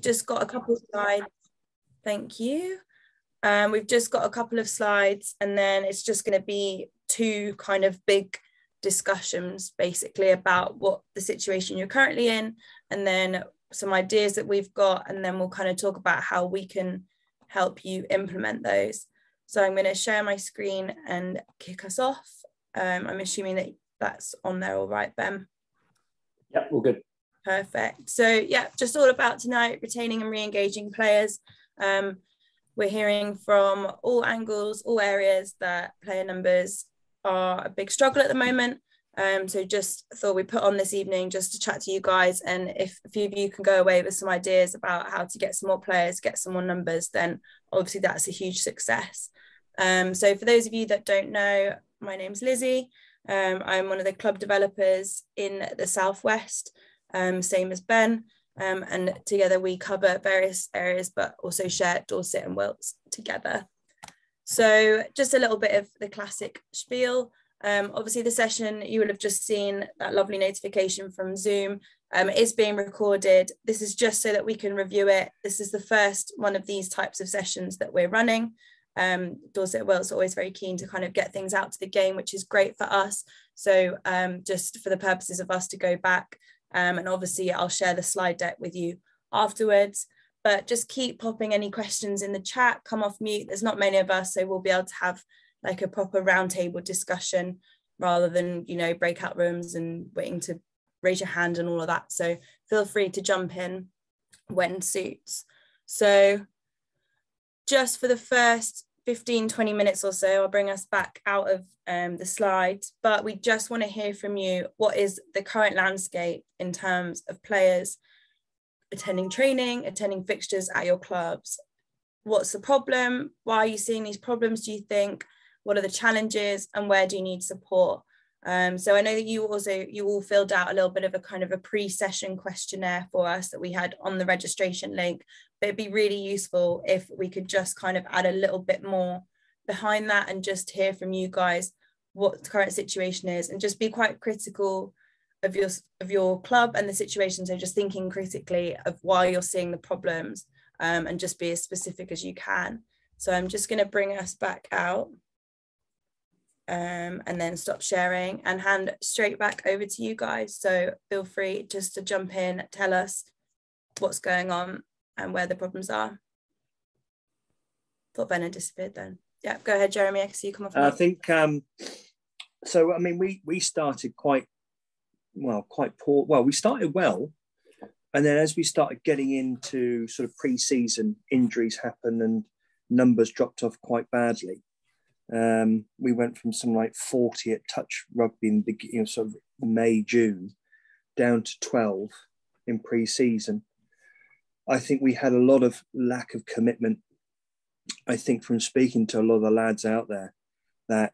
we've just got a couple of slides. Thank you. We've just got a couple of slides, and then it's just going to be two kind of big discussions basically about what the situation you're currently in, and then some ideas that we've got, and then we'll kind of talk about how we can help you implement those. So I'm going to share my screen and kick us off. I'm assuming that that's on there all right, Ben? Yep, all good. Perfect. So yeah, just all about tonight, retaining and re-engaging players. We're hearing from all angles, all areas, that player numbers are a big struggle at the moment. So just thought we'd put on this evening just to chat to you guys, and if a few of you can go away with some ideas about how to get some more players, get some more numbers, then obviously that's a huge success. So for those of you that don't know, my name's Lizzie. I'm one of the club developers in the Southwest, same as Ben. And together we cover various areas, but also share Dorset and Wilts together. So just a little bit of the classic spiel. Obviously the session, you will have just seen that lovely notification from Zoom. It is being recorded. This is just so that we can review it. This is the first one of these types of sessions that we're running. Dorset Wilts are always very keen to kind of get things out to the game, which is great for us. So just for the purposes of us to go back, and obviously I'll share the slide deck with you afterwards, but just keep popping any questions in the chat, come off mute. There's not many of us, so we'll be able to have like a proper roundtable discussion rather than, you know, breakout rooms and waiting to raise your hand and all of that. So feel free to jump in when suits. So just for the first 15-20 minutes or so, I'll bring us back out of the slides, but we just want to hear from you. What is the current landscape in terms of players attending training, attending fixtures at your clubs? What's the problem? Why are you seeing these problems, do you think? What are the challenges, and where do you need support? So I know that you all filled out a little bit of a kind of a pre-session questionnaire for us that we had on the registration link, but it'd be really useful if we could just kind of add a little bit more behind that and just hear from you guys what the current situation is, and just be quite critical of your club and the situation. So just thinking critically of why you're seeing the problems, and just be as specific as you can. So I'm just going to bring us back out. And then stop sharing and hand straight back over to you guys. So feel free just to jump in, tell us what's going on and where the problems are. Thought Ben had disappeared then. Yeah, go ahead, Jeremy. I can see you come off. I think, so, I mean, we started quite poor. Well, we started well. And then as we started getting into sort of pre-season, injuries happened and numbers dropped off quite badly. We went from some like 40 at touch rugby in the beginning, sort of May, June, down to 12 in pre-season. I think we had a lot of lack of commitment. I think from speaking to a lot of the lads out there that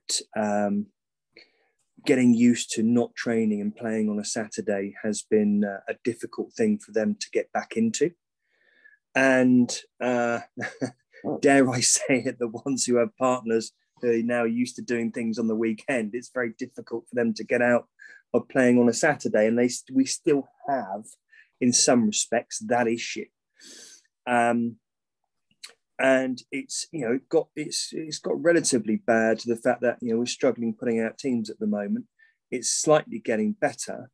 getting used to not training and playing on a Saturday has been a difficult thing for them to get back into. And dare I say it, the ones who have partners who are now used to doing things on the weekend, it's very difficult for them to get out of playing on a Saturday. And we still have, in some respects, that issue. And it's, you know, it's got relatively bad to the fact that, you know, we're struggling putting out teams at the moment. It's slightly getting better.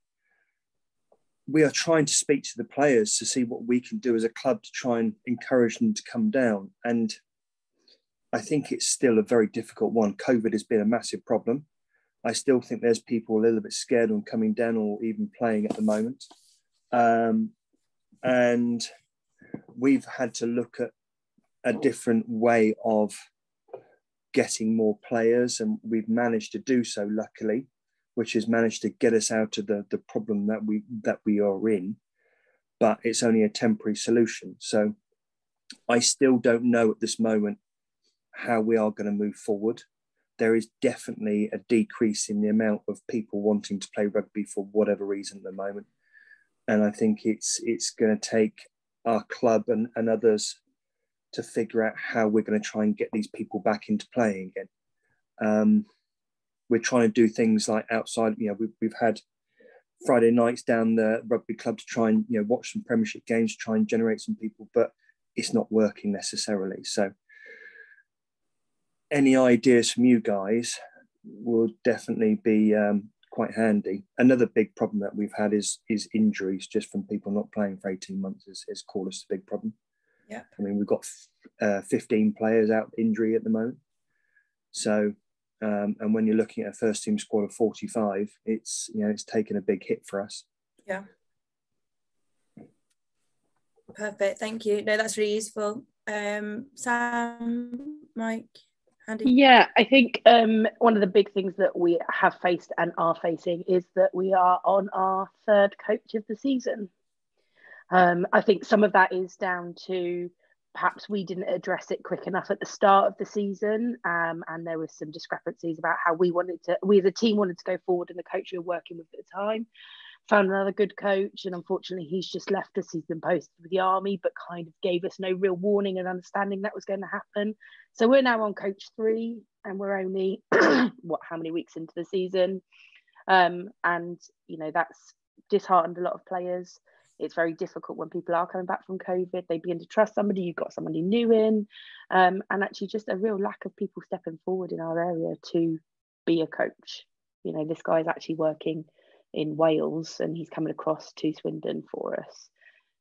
We are trying to speak to the players to see what we can do as a club to try and encourage them to come down. And I think it's still a very difficult one. COVID has been a massive problem. I still think there's people a little bit scared on coming down or even playing at the moment. And we've had to look at a different way of getting more players, and we've managed to do so, luckily, which has managed to get us out of the problem that we are in. But it's only a temporary solution. So I still don't know at this moment how we are going to move forward. There is definitely a decrease in the amount of people wanting to play rugby for whatever reason at the moment. And I think it's going to take our club and others to figure out how we're going to try and get these people back into playing again. We're trying to do things like outside, you know, we've had Friday nights down the rugby club to try and watch some Premiership games, try and generate some people, but it's not working necessarily. So any ideas from you guys will definitely be quite handy. Another big problem that we've had is injuries, just from people not playing for 18 months has caused us a big problem. Yeah, I mean, we've got 15 players out with injury at the moment. So, and when you're looking at a first team squad of 45, it's taken a big hit for us. Yeah. Perfect. Thank you. No, that's really useful. Sam, Mike, Andy? Yeah, I think one of the big things that we have faced and are facing is that we are on our third coach of the season. I think some of that is down to perhaps we didn't address it quick enough at the start of the season, and there was some discrepancies about how we as a team wanted to go forward, and the coach we were working with at the time found another good coach, and unfortunately he's just left us. He's been posted with the army, but kind of gave us no real warning and understanding that was going to happen. So we're now on coach 3, and we're only how many weeks into the season, and that's disheartened a lot of players. It's very difficult when people are coming back from COVID. They begin to trust somebody. You've got somebody new in, and actually just a real lack of people stepping forward in our area to be a coach. This guy is actually working in Wales and he's coming across to Swindon for us.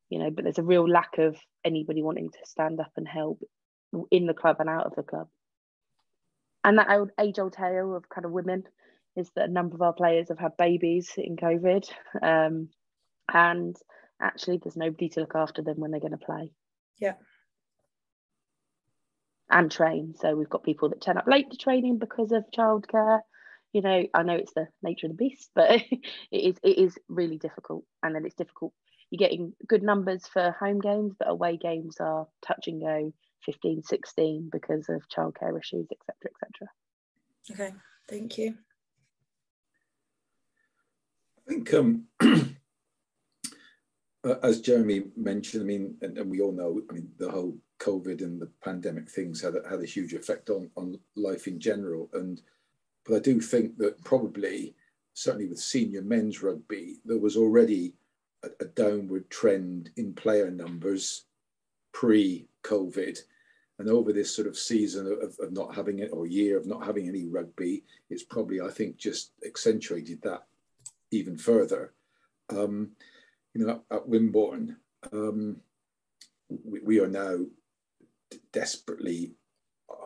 But there's a real lack of anybody wanting to stand up and help in the club and out of the club. And that age-old tale of kind of women is that a number of our players have had babies in COVID, and actually there's nobody to look after them when they're going to play. Yeah. And train. So we've got people that turn up late to training because of childcare. I know it's the nature of the beast, but it is really difficult. And then it's difficult. You're getting good numbers for home games, but away games are touch and go, 15, 16 because of childcare issues, etc., etc. Okay, thank you. I think as Jeremy mentioned, and we all know, the whole COVID and the pandemic things had a huge effect on life in general. But I do think that probably, certainly with senior men's rugby, there was already a downward trend in player numbers pre-COVID. And over this sort of season of not having it, or year of not having any rugby, it's probably, I think, just accentuated that even further. At Wimborne, we are now desperately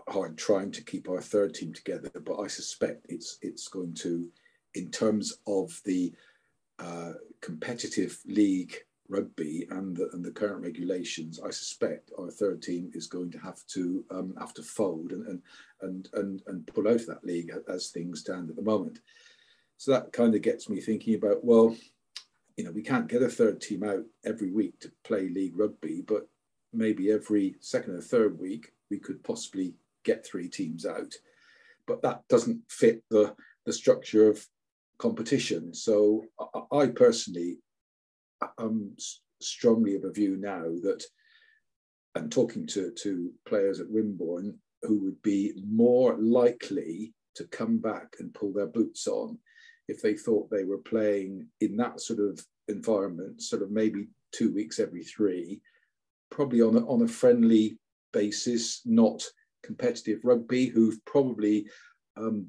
hard trying to keep our third team together, but I suspect it's going to, in terms of the competitive league rugby and the current regulations, I suspect our third team is going to have to fold and pull out of that league as things stand at the moment. So that kind of gets me thinking about, well, we can't get a third team out every week to play league rugby, but maybe every second or third week we could possibly get 3 teams out. But that doesn't fit the structure of competition. So I personally am strongly of a view now that, and talking to players at Wimborne who would be more likely to come back and pull their boots on if they thought they were playing in that sort of environment, sort of maybe 2 weeks every 3, probably on a friendly basis, not competitive rugby, who've probably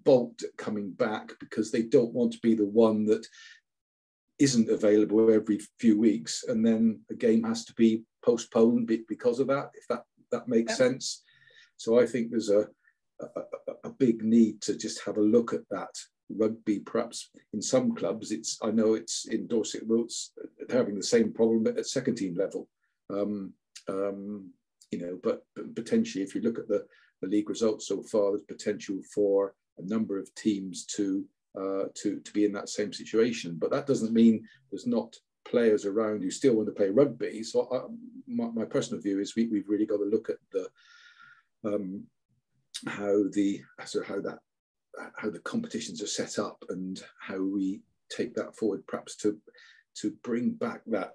balked at coming back because they don't want to be the one that isn't available every few weeks, and then a game has to be postponed because of that, if that makes sense. So I think there's a big need to just have a look at that rugby. Perhaps in some clubs, I know it's in Dorset Wilts, they're having the same problem at second team level. But potentially, if you look at the league results so far, there's potential for a number of teams to be in that same situation. But that doesn't mean there's not players around who still want to play rugby. So my personal view is we've really got to look at how the competitions are set up and how we take that forward, perhaps to bring back that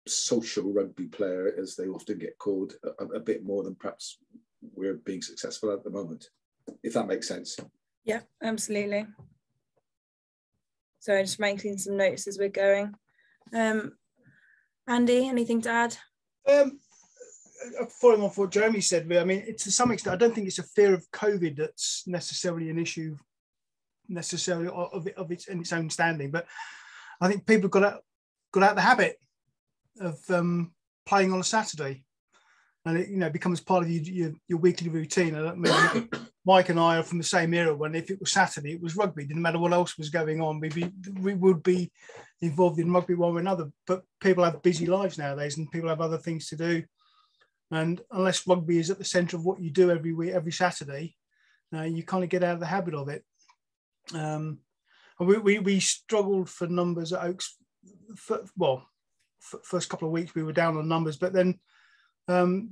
social rugby player, as they often get called, a bit more than perhaps we're being successful at the moment, if that makes sense. Yeah, absolutely. Sorry, just making some notes as we're going. Andy, anything to add? Following on from what Jeremy said, I mean, to some extent, I don't think it's a fear of COVID that's necessarily an issue, necessarily of its in its own standing, but I think people got out the habit of playing on a Saturday, and it becomes part of your weekly routine. I mean, Mike and I are from the same era when if it was Saturday, it was rugby. Didn't matter what else was going on, we would be involved in rugby one way or another. But people have busy lives nowadays, and people have other things to do. And unless rugby is at the centre of what you do every week, every Saturday, you kind of get out of the habit of it. We struggled for numbers at Oaks. First couple of weeks we were down on numbers, but then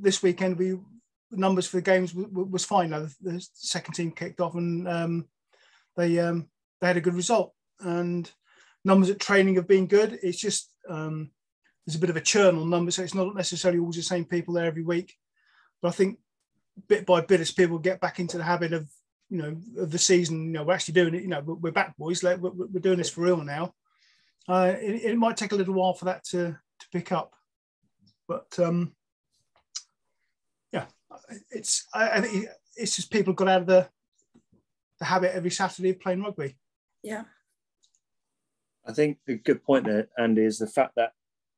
this weekend numbers for the games was fine. Now the second team kicked off, and they had a good result. And numbers at training have been good. It's just there's a bit of a churn on numbers, so it's not necessarily always the same people there every week. But I think bit by bit, as people get back into the habit of of the season, we're actually doing it. We're back, boys. We're doing this for real now. It might take a little while for that to pick up, but I think it's just people got out of the habit every Saturday of playing rugby. Yeah, I think a good point there, Andy, is the fact that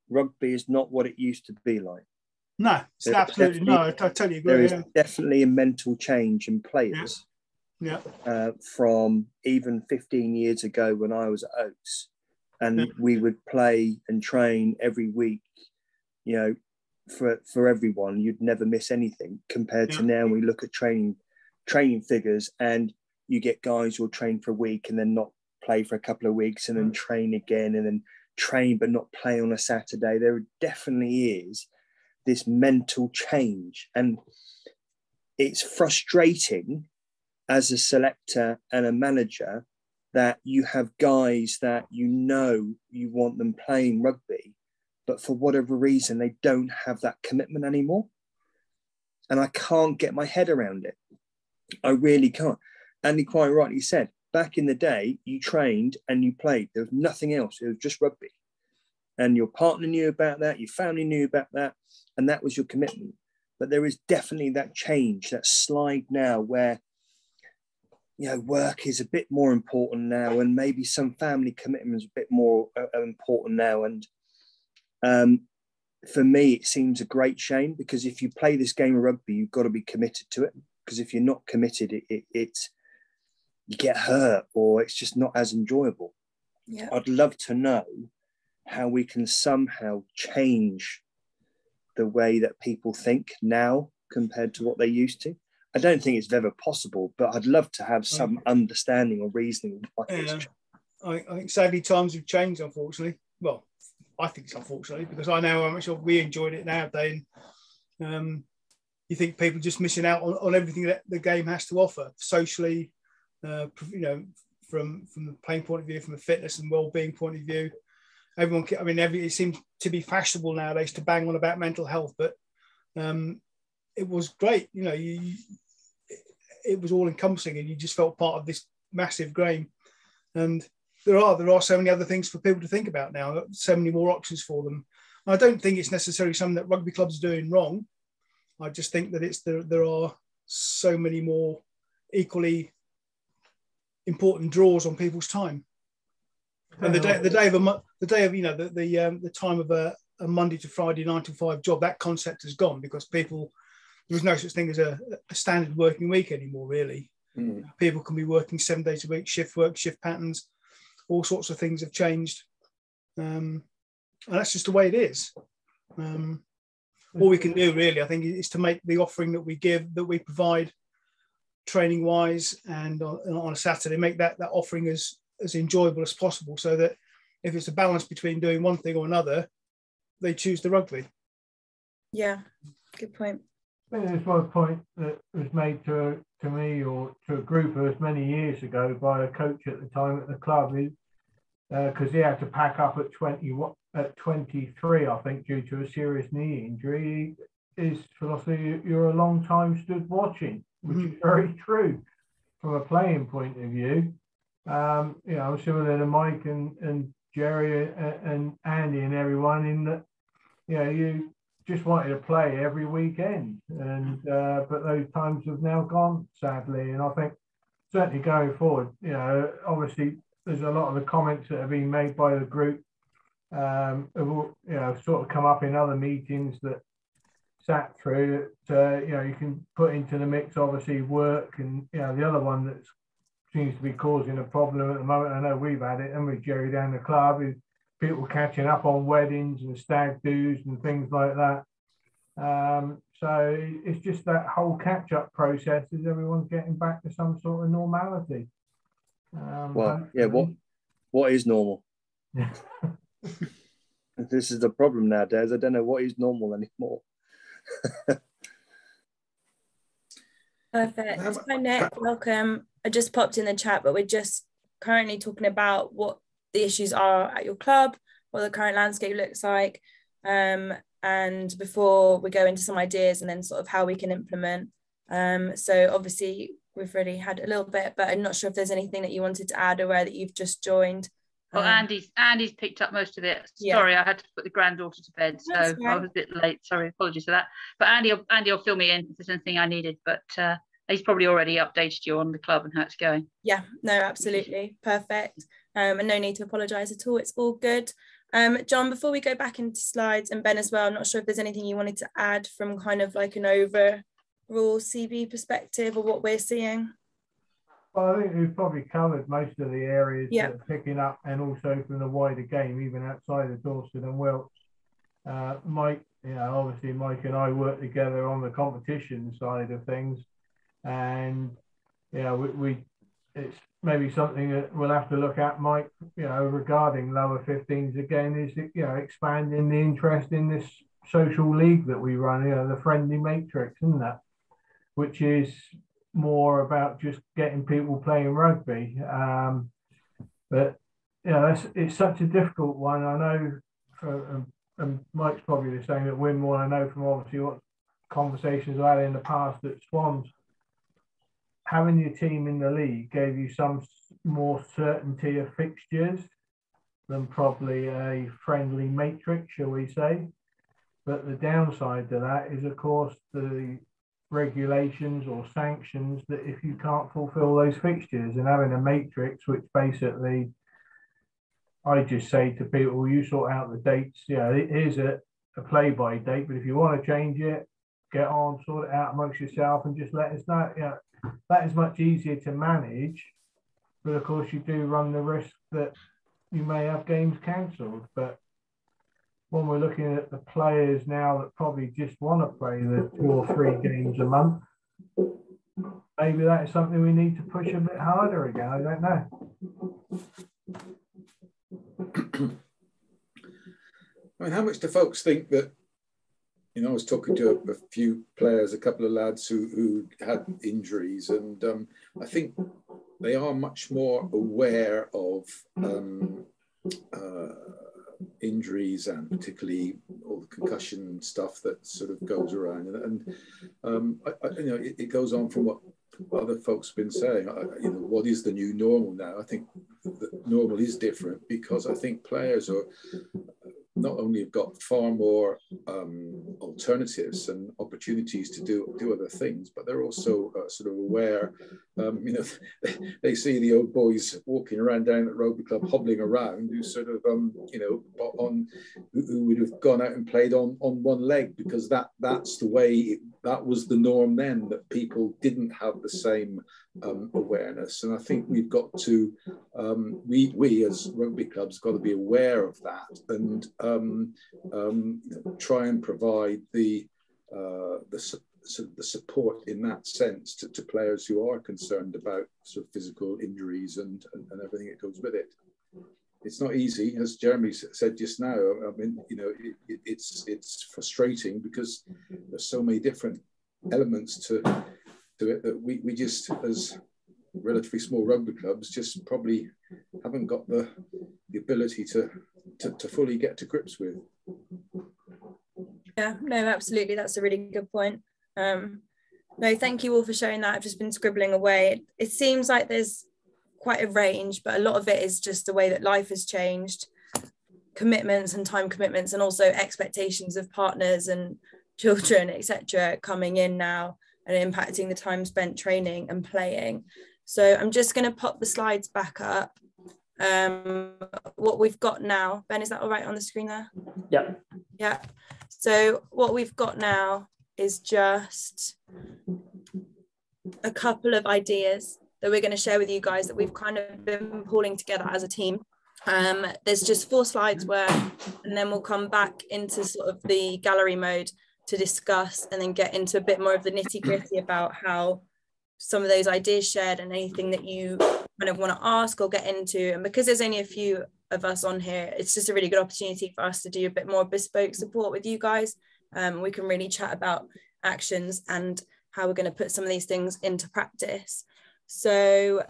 rugby is not what it used to be like. No, it's absolutely no. I totally agree. There is definitely a mental change in players. Yeah. From even 15 years ago when I was at Oaks, and we would play and train every week, for everyone. You'd never miss anything compared to now. We look at training figures, and you get guys who'll train for a week and then not play for a couple of weeks, and then train again, and then train but not play on a Saturday. There definitely is this mental change, and it's frustrating as a selector and a manager that you have guys that you want them playing rugby, but for whatever reason, they don't have that commitment anymore. And I can't get my head around it. I really can't. And he quite rightly said, back in the day, you trained and you played. There was nothing else. It was just rugby. And your partner knew about that. Your family knew about that. And that was your commitment. But there is definitely that change, that slide now where work is a bit more important now, and maybe some family commitments a bit more important now. And for me, it seems a great shame, because if you play this game of rugby, you've got to be committed to it. Because if you're not committed, you get hurt, or it's just not as enjoyable. Yeah. I'd love to know how we can somehow change the way that people think now compared to what they used to. I don't think it's ever possible, but I'd love to have some understanding or reasoning why it's changed. I think sadly times have changed, unfortunately. Well, I think it's unfortunately, because I know how much we enjoyed it nowadays. You think people just missing out on everything that the game has to offer socially, from the playing point of view, from a fitness and well-being point of view. Everyone, it seems to be fashionable nowadays to bang on about mental health, but it was great. It was all encompassing, and you just felt part of this massive game. And there are so many other things for people to think about now, so many more options for them. I don't think it's necessarily something that rugby clubs are doing wrong. I just think that there are so many more equally important draws on people's time. And the time of a Monday to Friday 9 to 5 job, that concept has gone, because there is no such thing as a standard working week anymore, really. People can be working 7 days a week, shift work, shift patterns, all sorts of things have changed. And that's just the way it is. All we can do, really, I think, is to make the offering that we provide training-wise and on a Saturday, make that offering as enjoyable as possible, so that if it's a balance between doing one thing or another, they choose the rugby. Yeah, good point. I think there's one point that was made to me or to a group of us many years ago by a coach at the time at the club, because he had to pack up at 23, I think, due to a serious knee injury. His philosophy: you're a long time stood watching, which is very true from a playing point of view. You know, similar to Mike and Jerry and Andy and everyone, in that, you know, you just wanted to play every weekend, and but those times have now gone, sadly. And I think certainly going forward, you know, obviously there's a lot of the comments that have been made by the group have, you know, sort of come up in other meetings that sat through that, you know, you can put into the mix, obviously work, and, you know, the other one that seems to be causing a problem at the moment, I know we've had it, and with Jerry down the club, is people catching up on weddings and stag do's and things like that. So it's just that whole catch-up process is everyone's getting back to some sort of normality. Well, yeah, what is normal? This is the problem nowadays. I don't know what is normal anymore. Perfect. Hi Nick, welcome. I just popped in the chat, but we're just currently talking about what the issues are at your club, what the current landscape looks like, and before we go into some ideas and then sort of how we can implement. So obviously we've already had a little bit, but I'm not sure if there's anything that you wanted to add, aware that you've just joined. Well, Andy's picked up most of it. Sorry, I had to put the granddaughter to bed, so I was a bit late. Sorry, apologies for that. But Andy will fill me in if there's anything I needed. But he's probably already updated you on the club and how it's going. Yeah, no, absolutely. Perfect. And no need to apologise at all. It's all good. John, before we go back into slides, and Ben as well, I'm not sure if there's anything you wanted to add from kind of like an overall CB perspective or what we're seeing. Well, I think we've probably covered most of the areas that are picking up, and also from the wider game, even outside of Dorset and Wilts. Mike, you know, obviously Mike and I work together on the competition side of things, and you know, it's maybe something that we'll have to look at, Mike, you know, regarding lower 15s again, is, you know, expanding the interest in this social league that we run, you know, the friendly matrix, isn't that, which is more about just getting people playing rugby. But you know, it's such a difficult one. I know, and Mike's probably the same at Winmore. I know from obviously what conversations I had in the past at Swans, having your team in the league gave you some more certainty of fixtures than probably a friendly matrix, shall we say. But the downside to that is, of course, the regulations or sanctions that if you can't fulfill those fixtures, and having a matrix, which basically I just say to people, you sort out the dates, you know, here's a play-by date, but if you want to change it, get on, sort it out amongst yourself and just let us know. You know, that is much easier to manage, but of course you do run the risk that you may have games cancelled. But when we're looking at the players now that probably just want to play the 2 or 3 games a month, maybe that is something we need to push a bit harder again. I don't know. I mean, how much do folks think that, you know, I was talking to a few players, a couple of lads who had injuries, and I think they are much more aware of injuries, and particularly all the concussion stuff that sort of goes around, and you know, it goes on from what other folks have been saying. You know, what is the new normal now? I think the normal is different, because I think players are not only have got far more alternatives and opportunities to do other things, but they're also sort of aware. You know, they see the old boys walking around down at Rugby Club, hobbling around, who sort of you know, who would have gone out and played on one leg, because that's the way that was the norm then, that people didn't have the same awareness. And I think we've got to we as rugby clubs got to be aware of that, and you know, try and provide the support in that sense to players who are concerned about sort of physical injuries and everything that goes with it. It's not easy, as Jeremy said just now. I mean, you know, it's frustrating, because there's so many different elements to it that we just, as relatively small rugby clubs, just probably haven't got the ability to fully get to grips with. Yeah, no, absolutely, that's a really good point. No, thank you all for sharing that. I've just been scribbling away. It seems like there's quite a range, but a lot of it is just the way that life has changed, commitments and time commitments, and also expectations of partners and children, etc., coming in now and impacting the time spent training and playing. So I'm just going to pop the slides back up. What we've got now, Ben, is that all right on the screen there? Yeah. So what we've got now is just a couple of ideas that we're going to share with you guys that we've kind of been pulling together as a team. There's just 4 slides worth, and then we'll come back into sort of the gallery mode to discuss and then get into a bit more of the nitty-gritty about how some of those ideas shared and anything that you kind of want to ask or get into. And because there's only a few of us on here, it's just a really good opportunity for us to do a bit more bespoke support with you guys. We can really chat about actions and how we're going to put some of these things into practice. So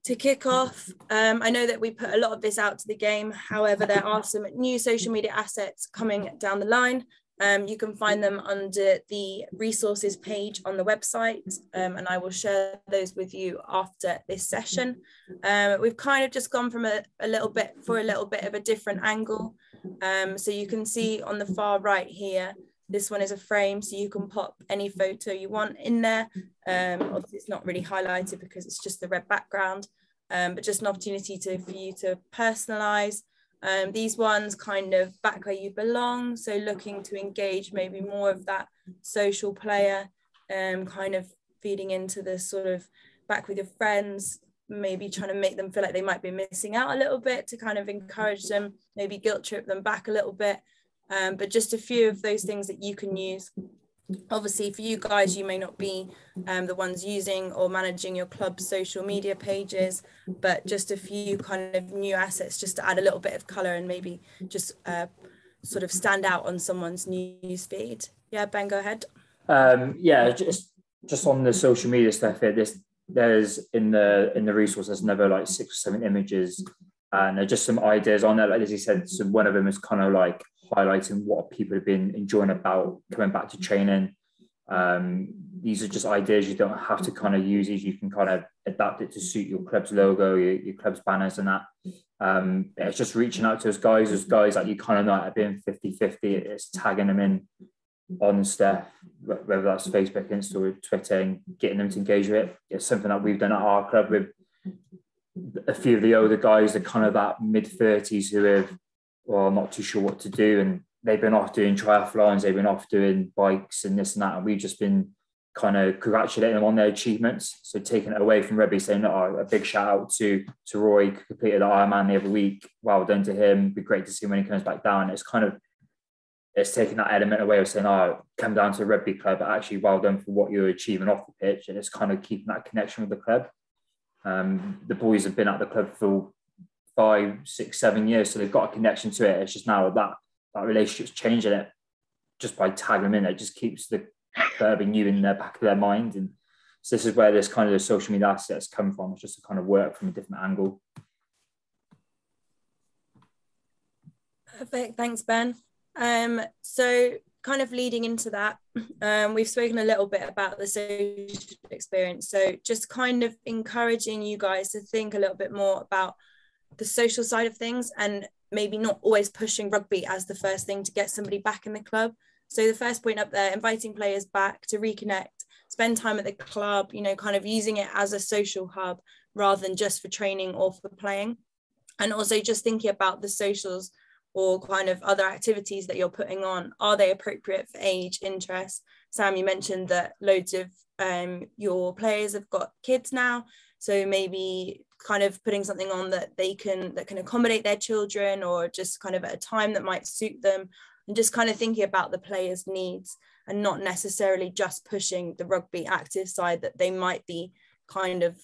to kick off, I know that we put a lot of this out to the game. However, there are some new social media assets coming down the line. You can find them under the resources page on the website, and I will share those with you after this session. We've kind of just gone from a little bit of a different angle. So you can see on the far right here, this one is a frame, so you can pop any photo you want in there. Obviously it's not really highlighted because it's just the red background, but just an opportunity for you to personalize. These ones kind of back where you belong, so looking to engage maybe more of that social player, kind of feeding into the sort of back with your friends, maybe trying to make them feel like they might be missing out a little bit to kind of encourage them, maybe guilt trip them back a little bit, but just a few of those things that you can use. Obviously for you guys, you may not be the ones using or managing your club's social media pages, but just a few kind of new assets just to add a little bit of color and maybe just sort of stand out on someone's news feed. Yeah, Ben, go ahead. Yeah, just on the social media stuff here, there's in the resource, there's another like 6 or 7 images, and there's just some ideas on there. Like as you said, so one of them is kind of like highlighting what people have been enjoying about coming back to training. These are just ideas. You don't have to kind of use these. You can kind of adapt it to suit your club's logo, your club's banners and that. It's just reaching out to those guys that you kind of know are being 50-50. It's tagging them in on stuff, whether that's Facebook, Insta, or Twitter, and getting them to engage with it. It's something that we've done at our club with a few of the older guys, the kind of that mid-30s who have, well, not too sure what to do, and they've been off doing triathlons, they've been off doing bikes and this and that, and we've just been kind of congratulating them on their achievements. So taking it away from rugby, saying, a big shout out to Roy, completed the Ironman the other week, well done to him, it'd be great to see him when he comes back down. It's taking that element away of saying, come down to a rugby club, but actually well done for what you're achieving off the pitch, and it's kind of keeping that connection with the club. The boys have been at the club for 5, 6, 7 years, so they've got a connection to it. It's just now that relationship's changing it just by tagging them in. It just keeps the club and you in the back of their mind. And so this is where this kind of the social media assets come from. It's just to kind of work from a different angle. Perfect, thanks Ben. So kind of leading into that, we've spoken a little bit about the social experience, so just kind of encouraging you guys to think a little bit more about the social side of things, and maybe not always pushing rugby as the first thing to get somebody back in the club. So the first point up there, inviting players back to reconnect, spend time at the club, kind of using it as a social hub rather than just for training or for playing. And also just thinking about the socials or kind of other activities that you're putting on. Are they appropriate for age, interest? Sam, you mentioned that loads of your players have got kids now, so maybe kind of putting something on that can accommodate their children, or just kind of at a time that might suit them, and just kind of thinking about the players' needs and not necessarily just pushing the rugby active side that they might be kind of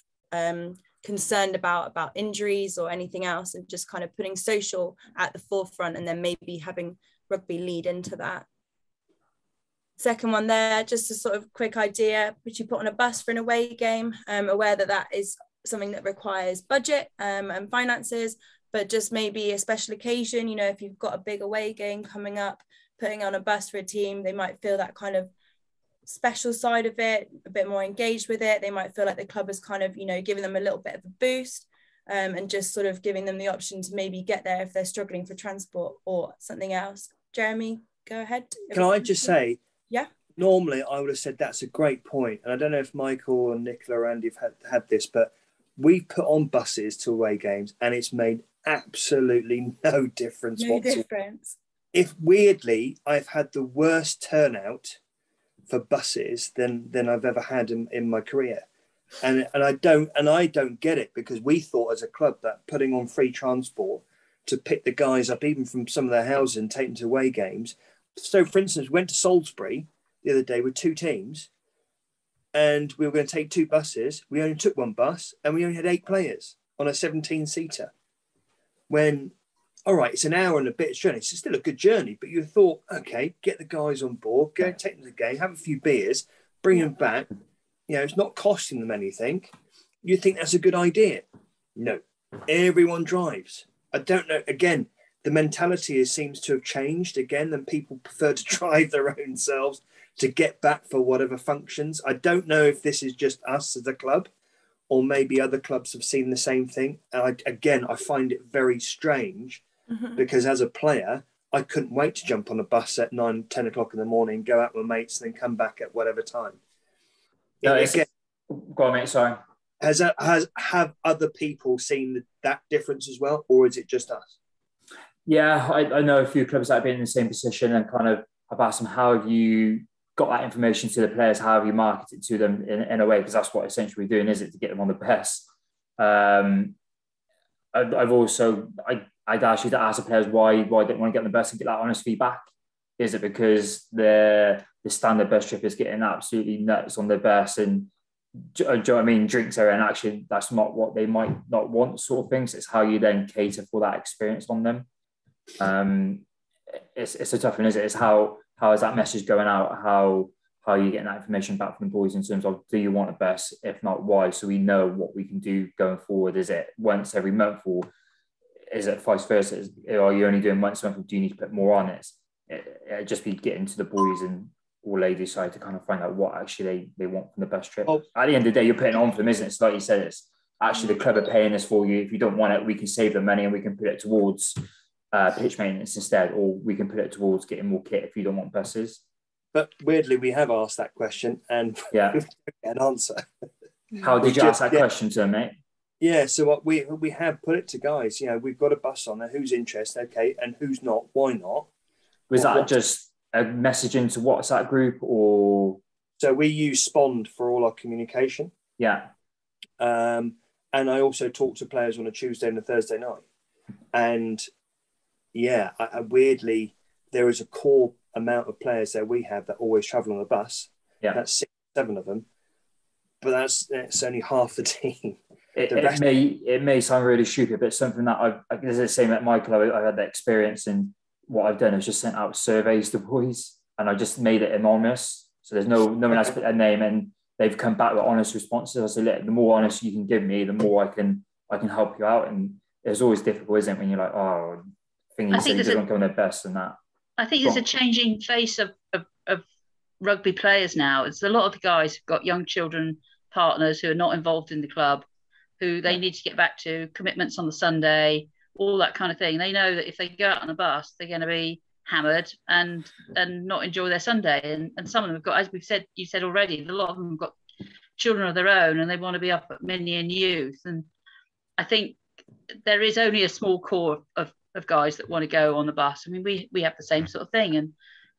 concerned about injuries or anything else, and just kind of putting social at the forefront and then maybe having rugby lead into that. Second one there, just a sort of quick idea, which you put on a bus for an away game, aware that is something that requires budget and finances, but just maybe a special occasion, if you've got a big away game coming up, putting on a bus for a team, they might feel that kind of special side of it, a bit more engaged with it. They might feel like the club is kind of, you know, giving them a little bit of a boost, and just sort of giving them the option to maybe get there if they're struggling for transport or something else. Jeremy, go ahead. Can I just say, yeah, normally I would have said that's a great point. And I don't know if Michael and Nicola or Andy have had this, but we put on buses to away games and it's made absolutely no difference whatsoever. If weirdly, I've had the worst turnout for buses than I've ever had in my career. And I don't get it, because we thought as a club that putting on free transport to pick the guys up even from some of their houses and take them to away games. So for instance, we went to Salisbury the other day with 2 teams and we were going to take 2 buses. We only took 1 bus and we only had 8 players on a 17-seater. When, all right, it's an hour and a bit journey. It's still a good journey, but you thought, okay, get the guys on board, go take them to the game, have a few beers, bring them back. You know, it's not costing them anything. You think that's a good idea? No, everyone drives. I don't know. Again, the mentality seems to have changed again, and people prefer to drive their own selves to get back for whatever functions. I don't know if this is just us as a club, or maybe other clubs have seen the same thing. And I find it very strange, because as a player, I couldn't wait to jump on a bus at 9, 10 o'clock in the morning, go out with mates, and then come back at whatever time. No, go on, mate, sorry. Have other people seen that difference as well, or is it just us? Yeah, I know a few clubs that have been in the same position, and kind of I've asked them, how have you got that information to the players? How have you marketed to them in a way? Because that's what essentially we're doing, is it, to get them on the bus. I'd ask you to ask the players why they don't want to get on the bus and get that honest feedback. Is it because the standard bus trip is getting absolutely nuts on the bus, and do you know what I mean, drinks are, and actually that's not what they might not want, sort of things. It's how you then cater for that experience on them. It's a tough one, is it? It's how is that message going out? How are you getting that information back from the boys in terms of, do you want a bus? If not, why? So we know what we can do going forward. Is it once every month, or is it vice versa? Are you only doing once a month, or do you need to put more on it? It'd just be getting to the boys and or ladies side to kind of find out what actually they want from the bus trip. At the end of the day, you're putting it on for them, isn't it? It's like you said, it's actually the club are paying this for you. If you don't want it, we can save the money and we can put it towards pitch maintenance instead, or we can put it towards getting more kit if you don't want buses. But weirdly, we have asked that question and we don't get an answer. How did you ask that question to them, mate? Yeah, so what we have put it to guys, you know, we've got a bus on there, who's interested, okay, and who's not, why not? Was that just a message into WhatsApp group, or? So we use Spond for all our communication. Yeah. And I also talk to players on a Tuesday and a Thursday night. And yeah, weirdly, there is a core amount of players that we have that always travel on the bus. Yeah. That's 6, 7 of them. But that's only half the team. It may sound really stupid, but something that as I say at my club, I had that experience, and what I've done is just sent out surveys to boys, and I just made it anonymous. So there's no one else put their name, and they've come back with honest responses. I said, look, the more honest you can give me, the more I can help you out. And it's always difficult, isn't it, when you're like, oh, thing you said doesn't come their best and that. I think there's a changing face of rugby players now. It's a lot of the guys who've got young children, partners who are not involved in the club, who they need to get back to, commitments on the Sunday, all that kind of thing. They know that if they go out on a bus, they're going to be hammered and not enjoy their Sunday. And some of them have got, as you said already, a lot of them have got children of their own, and they want to be up at mini and youth. And I think there is only a small core of guys that want to go on the bus. I mean, we have the same sort of thing, and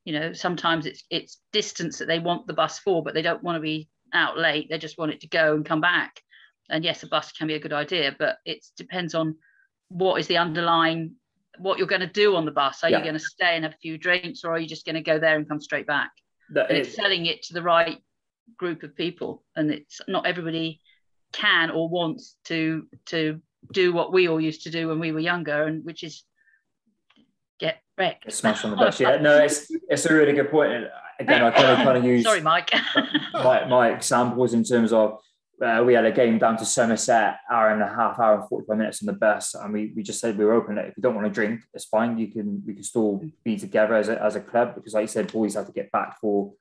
you know, sometimes it's distance that they want the bus for, but they don't want to be out late. They just want it to go and come back. And yes, a bus can be a good idea, but it depends on what is the underlying, what you're going to do on the bus. Are you going to stay and have a few drinks, or are you just going to go there and come straight back? It's selling it to the right group of people, and it's not everybody can or wants to do what we all used to do when we were younger, and which is get wrecked. Smash on the bus. Yeah, no, it's a really good point. And again, I kind of use sorry, Mike. my examples in terms of we had a game down to Somerset, hour and 45 minutes on the bus, and we just said we were open. If you don't want to drink, it's fine. We can still be together as a club, because like you said, boys have to get back for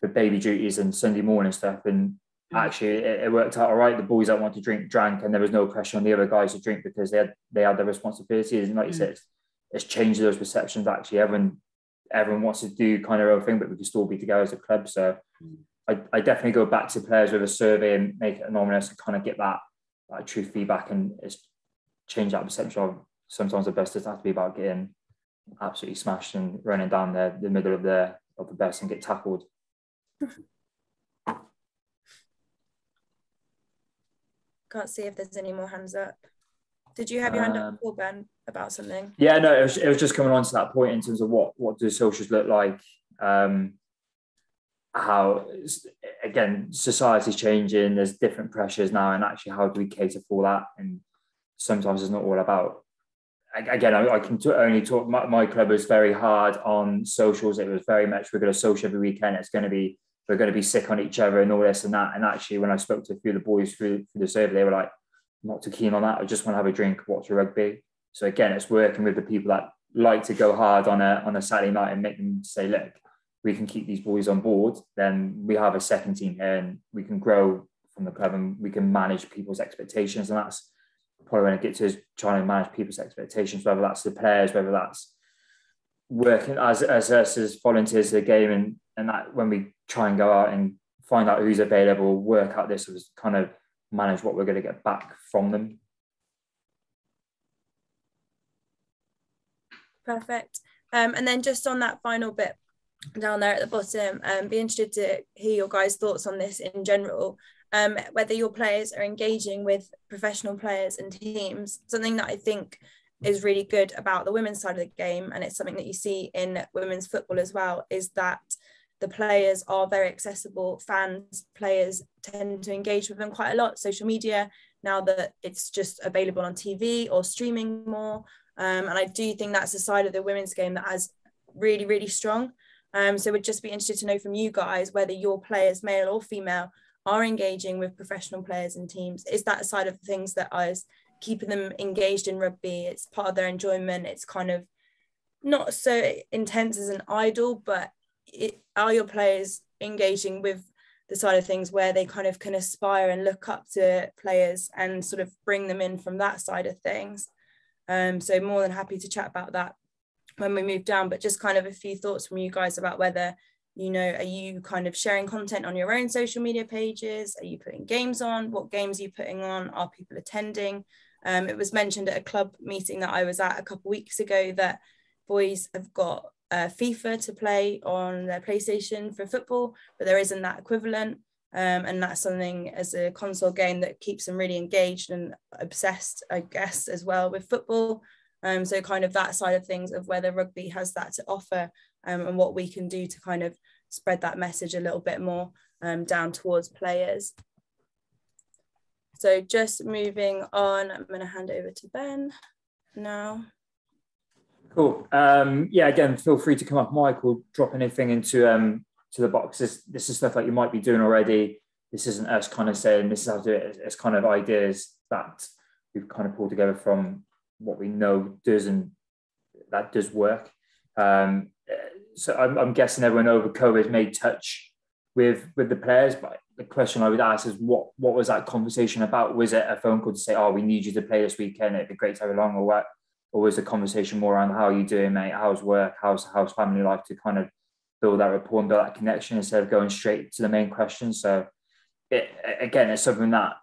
baby duties and Sunday morning stuff. And actually it worked out all right. The boys that want to drink drank, and there was no pressure on the other guys to drink because they had their responsibilities. And like you said, it's changed those perceptions. Actually, everyone wants to do kind of their own thing, but we can still be together as a club. So I definitely go back to players with a survey and make it anonymous and kind of get that true feedback, and it's change that perception of sometimes the best doesn't have to be about getting absolutely smashed and running down the middle of the best and get tackled. Can't see if there's any more hands up. Did you have your hand up before, Ben, about something? Yeah, no, it was just coming on to that point in terms of what do socials look like, how, again, society's changing, there's different pressures now, and actually how do we cater for that? And sometimes it's not all about, again, I can only talk, my club was very hard on socials. It was very much, we're going to social every weekend, we're going to be sick on each other and all this and that. And actually, when I spoke to a few of the boys through the survey, they were like, not too keen on that. I just want to have a drink, watch a rugby. So again, it's working with the people that like to go hard on a Saturday night and make them say, look, we can keep these boys on board. Then we have a second team here and we can grow from the club and we can manage people's expectations. And that's probably when it gets to is trying to manage people's expectations, whether that's the players, whether that's working as us as volunteers of the game, and that when we try and go out and find out who's available, work out this was kind of manage what we're going to get back from them. Perfect. And then just on that final bit down there at the bottom, be interested to hear your guys' thoughts on this in general, whether your players are engaging with professional players and teams. Something that I think is really good about the women's side of the game, and it's something that you see in women's football as well, is that the players are very accessible. Fans, players tend to engage with them quite a lot. Social media, now that it's just available on TV or streaming more. And I do think that's a side of the women's game that is really, really strong. So we'd just be interested to know from you guys whether your players, male or female, are engaging with professional players and teams. Is that a side of things that is keeping them engaged in rugby? It's part of their enjoyment. It's kind of not so intense as an idol, but are your players engaging with the side of things where they kind of can aspire and look up to players and sort of bring them in from that side of things? So more than happy to chat about that when we move down, but just kind of a few thoughts from you guys about whether, you know, are you kind of sharing content on your own social media pages? Are you putting games on? What games are you putting on? Are people attending? It was mentioned at a club meeting that I was at a couple of weeks ago that boys have got FIFA to play on their PlayStation for football, but there isn't that equivalent. And that's something as a console game that keeps them really engaged and obsessed, I guess, as well with football. So kind of that side of things of whether rugby has that to offer, and what we can do to kind of spread that message a little bit more down towards players. So just moving on, I'm going to hand over to Ben now. Cool. Yeah, again, feel free to come up, Michael, drop anything into to the box. This is stuff that you might be doing already. This isn't us kind of saying this is how to do it. It's kind of ideas that we've kind of pulled together from what we know does and that does work. So I'm guessing everyone over COVID made touch with the players, but the question I would ask is what was that conversation about? Was it a phone call to say, oh, we need you to play this weekend, it'd be great to have along, or what? Or was the conversation more around how are you doing, mate? How's work? How's family life, to kind of build that rapport and build that connection instead of going straight to the main question? So it's something that,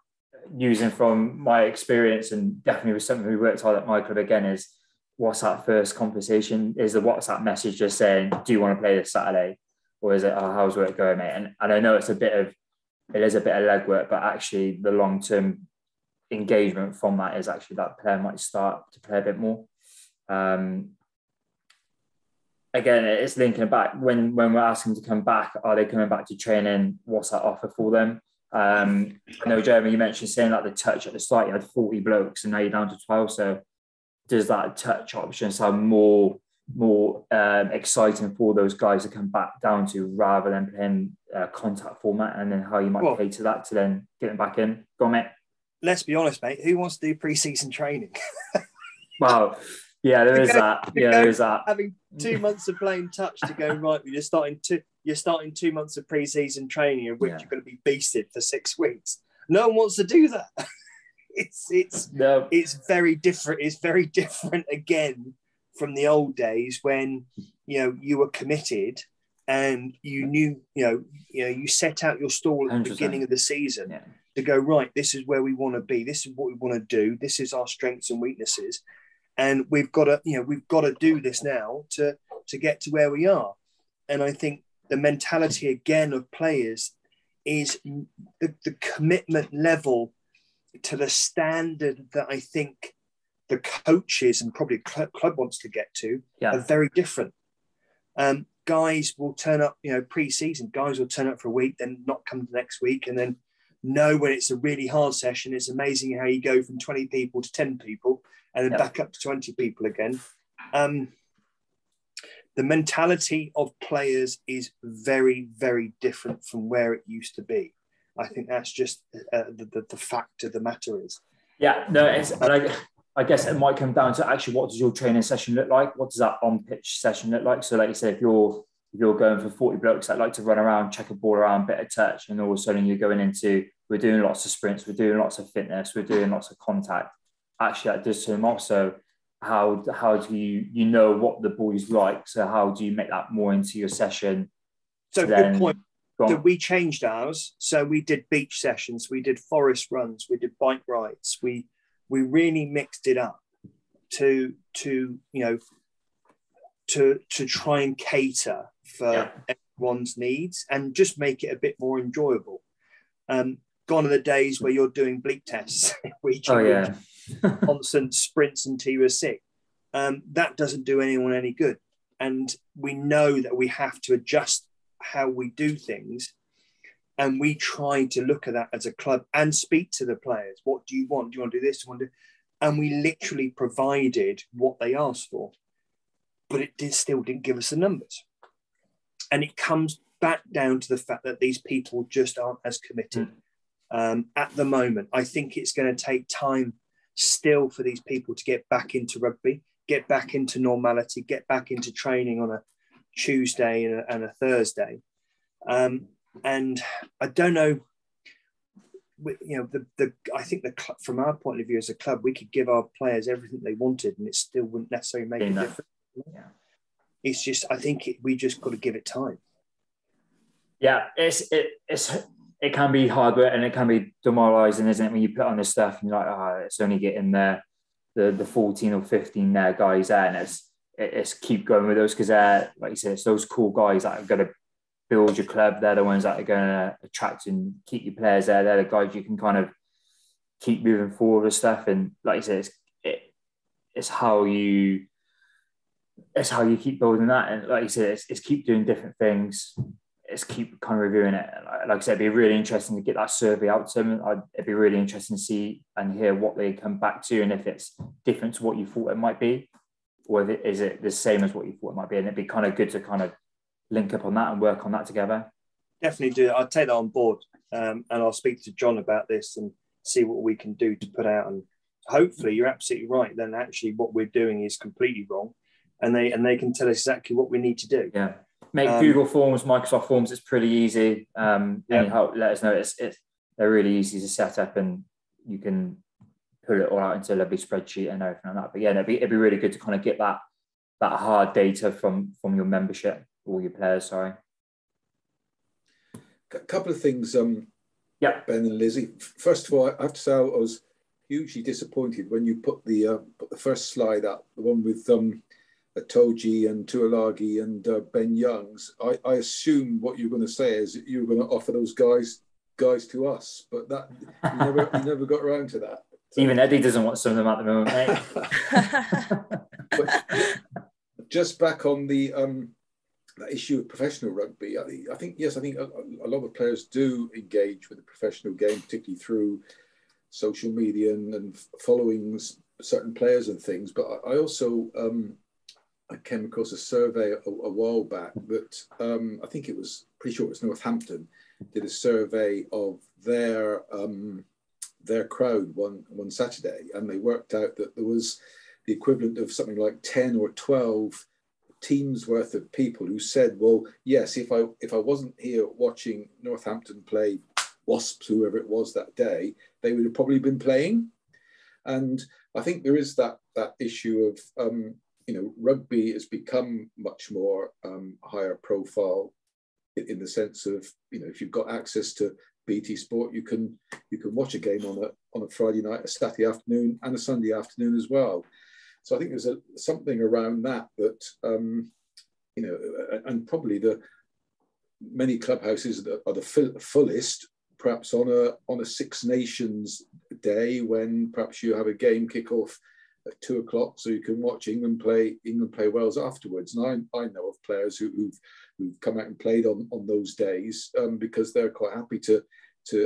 using from my experience, and definitely was something we worked hard at my club again, is what's that first conversation? Is the WhatsApp message just saying, do you want to play this Saturday? Or is it, oh, how's work going, mate? And I know it is a bit of legwork, but actually the long-term engagement from that is actually that player might start to play a bit more. Again, it's linking back when we're asking them to come back, are they coming back to training? What's that offer for them? I know, Jeremy, you mentioned saying like the touch at the start, you had 40 blokes and now you're down to 12. So does that touch option sound more exciting for those guys to come back down to, rather than playing contact format, and then how you might play to that to then get them back in? Go on, mate. Let's be honest, mate. Who wants to do pre-season training? Well, yeah, there is that. Yeah, there is that. Having 2 months of playing touch to go, right, we're just starting you're starting 2 months of pre-season training, of which you're going to be beasted for 6 weeks. No one wants to do that. It's very different. It's very different again from the old days when you were committed and you knew you set out your stall at the 100%. Beginning of the season to go, right, this is where we want to be, this is what we want to do, this is our strengths and weaknesses, and we've got to do this now to get to where we are. And I think the mentality again of players is the commitment level to the standard that I think the coaches and probably club wants to get to are very different. Guys will turn up, pre-season, guys will turn up for a week, then not come the next week, and then know when it's a really hard session. It's amazing how you go from 20 people to 10 people and then back up to 20 people again. The mentality of players is very, very different from where it used to be. I think that's just the fact of the matter is. Yeah, no, I guess it might come down to actually what does your training session look like? What does that on-pitch session look like? So like you said, if you're going for 40 blokes that like to run around, check a ball around, bit of touch, and all of a sudden you're going into, we're doing lots of sprints, we're doing lots of fitness, we're doing lots of contact. Actually, that does turn off. So how do you know what the boys like? So how do you make that more into your session? So good point. So we changed ours. So we did beach sessions, we did forest runs, we did bike rides. We really mixed it up to try and cater for everyone's needs and just make it a bit more enjoyable. Gone are the days where you're doing bleep tests week, constant sprints until you are sick. That doesn't do anyone any good. And we know that we have to adjust how we do things. And we try to look at that as a club and speak to the players. What do you want? Do you want to do this? Do you want to do? And we literally provided what they asked for, but it still didn't give us the numbers. And it comes back down to the fact that these people just aren't as committed at the moment. I think it's going to take time still for these people to get back into rugby, get back into normality, get back into training on a Tuesday and a Thursday. And I don't know, I think from our point of view as a club, we could give our players everything they wanted and it still wouldn't necessarily make a difference. Yeah. It's just, I think we just got to give it time. Yeah, it can be hard work and it can be demoralising, isn't it? When you put on this stuff and you're like, it's only getting the 14 or 15 there guys there, and it's keep going with those because like you said, it's those cool guys that are going to build your club. They're the ones that are going to attract and keep your players there. They're the guys you can kind of keep moving forward with stuff. And like you said, it's how you keep building that. And like you said, it's keep doing different things. It's keep kind of reviewing it. Like I said, it'd be really interesting to get that survey out to them. It'd be really interesting to see and hear what they come back to, and if it's different to what you thought it might be, or is it the same as what you thought it might be. And it'd be kind of good to kind of link up on that and work on that together. Definitely do. I'll take that on board, and I'll speak to John about this and see what we can do to put out. And hopefully, you're absolutely right. Then actually, what we're doing is completely wrong, and they can tell us exactly what we need to do. Yeah. Make Google Forms, Microsoft Forms. It's pretty easy. Let us know. They're really easy to set up, and you can put it all out into a lovely spreadsheet and everything like that. But yeah, it'd be really good to kind of get that hard data from your membership, all your players. Sorry. A couple of things. Ben and Lizzie. First of all, I have to say I was hugely disappointed when you put the first slide up, the one with Toji and Tuolagi and Ben Youngs. I assume what you're going to say is that you were going to offer those guys to us, but that you never got around to that. So. Even Eddie doesn't want some of them at the moment, mate. But just back on the that issue of professional rugby, I think a lot of players do engage with the professional game, particularly through social media and following certain players and things. But I also I came across a survey a while back that I think it was pretty sure it was Northampton did a survey of their crowd one Saturday, and they worked out that there was the equivalent of something like 10 or 12 team's worth of people who said, well, yes, if I wasn't here watching Northampton play Wasps, whoever it was that day, they would have probably been playing. And I think there is that issue of, rugby has become much more higher profile in the sense of, if you've got access to BT Sport, you can watch a game on a Friday night, a Saturday afternoon, and a Sunday afternoon as well. So I think there's something around that, and probably the many clubhouses that are the fullest, perhaps on a Six Nations day when perhaps you have a game kick off at 2:00, so you can watch England play Wales afterwards. And I know of players who've come out and played on those days because they're quite happy to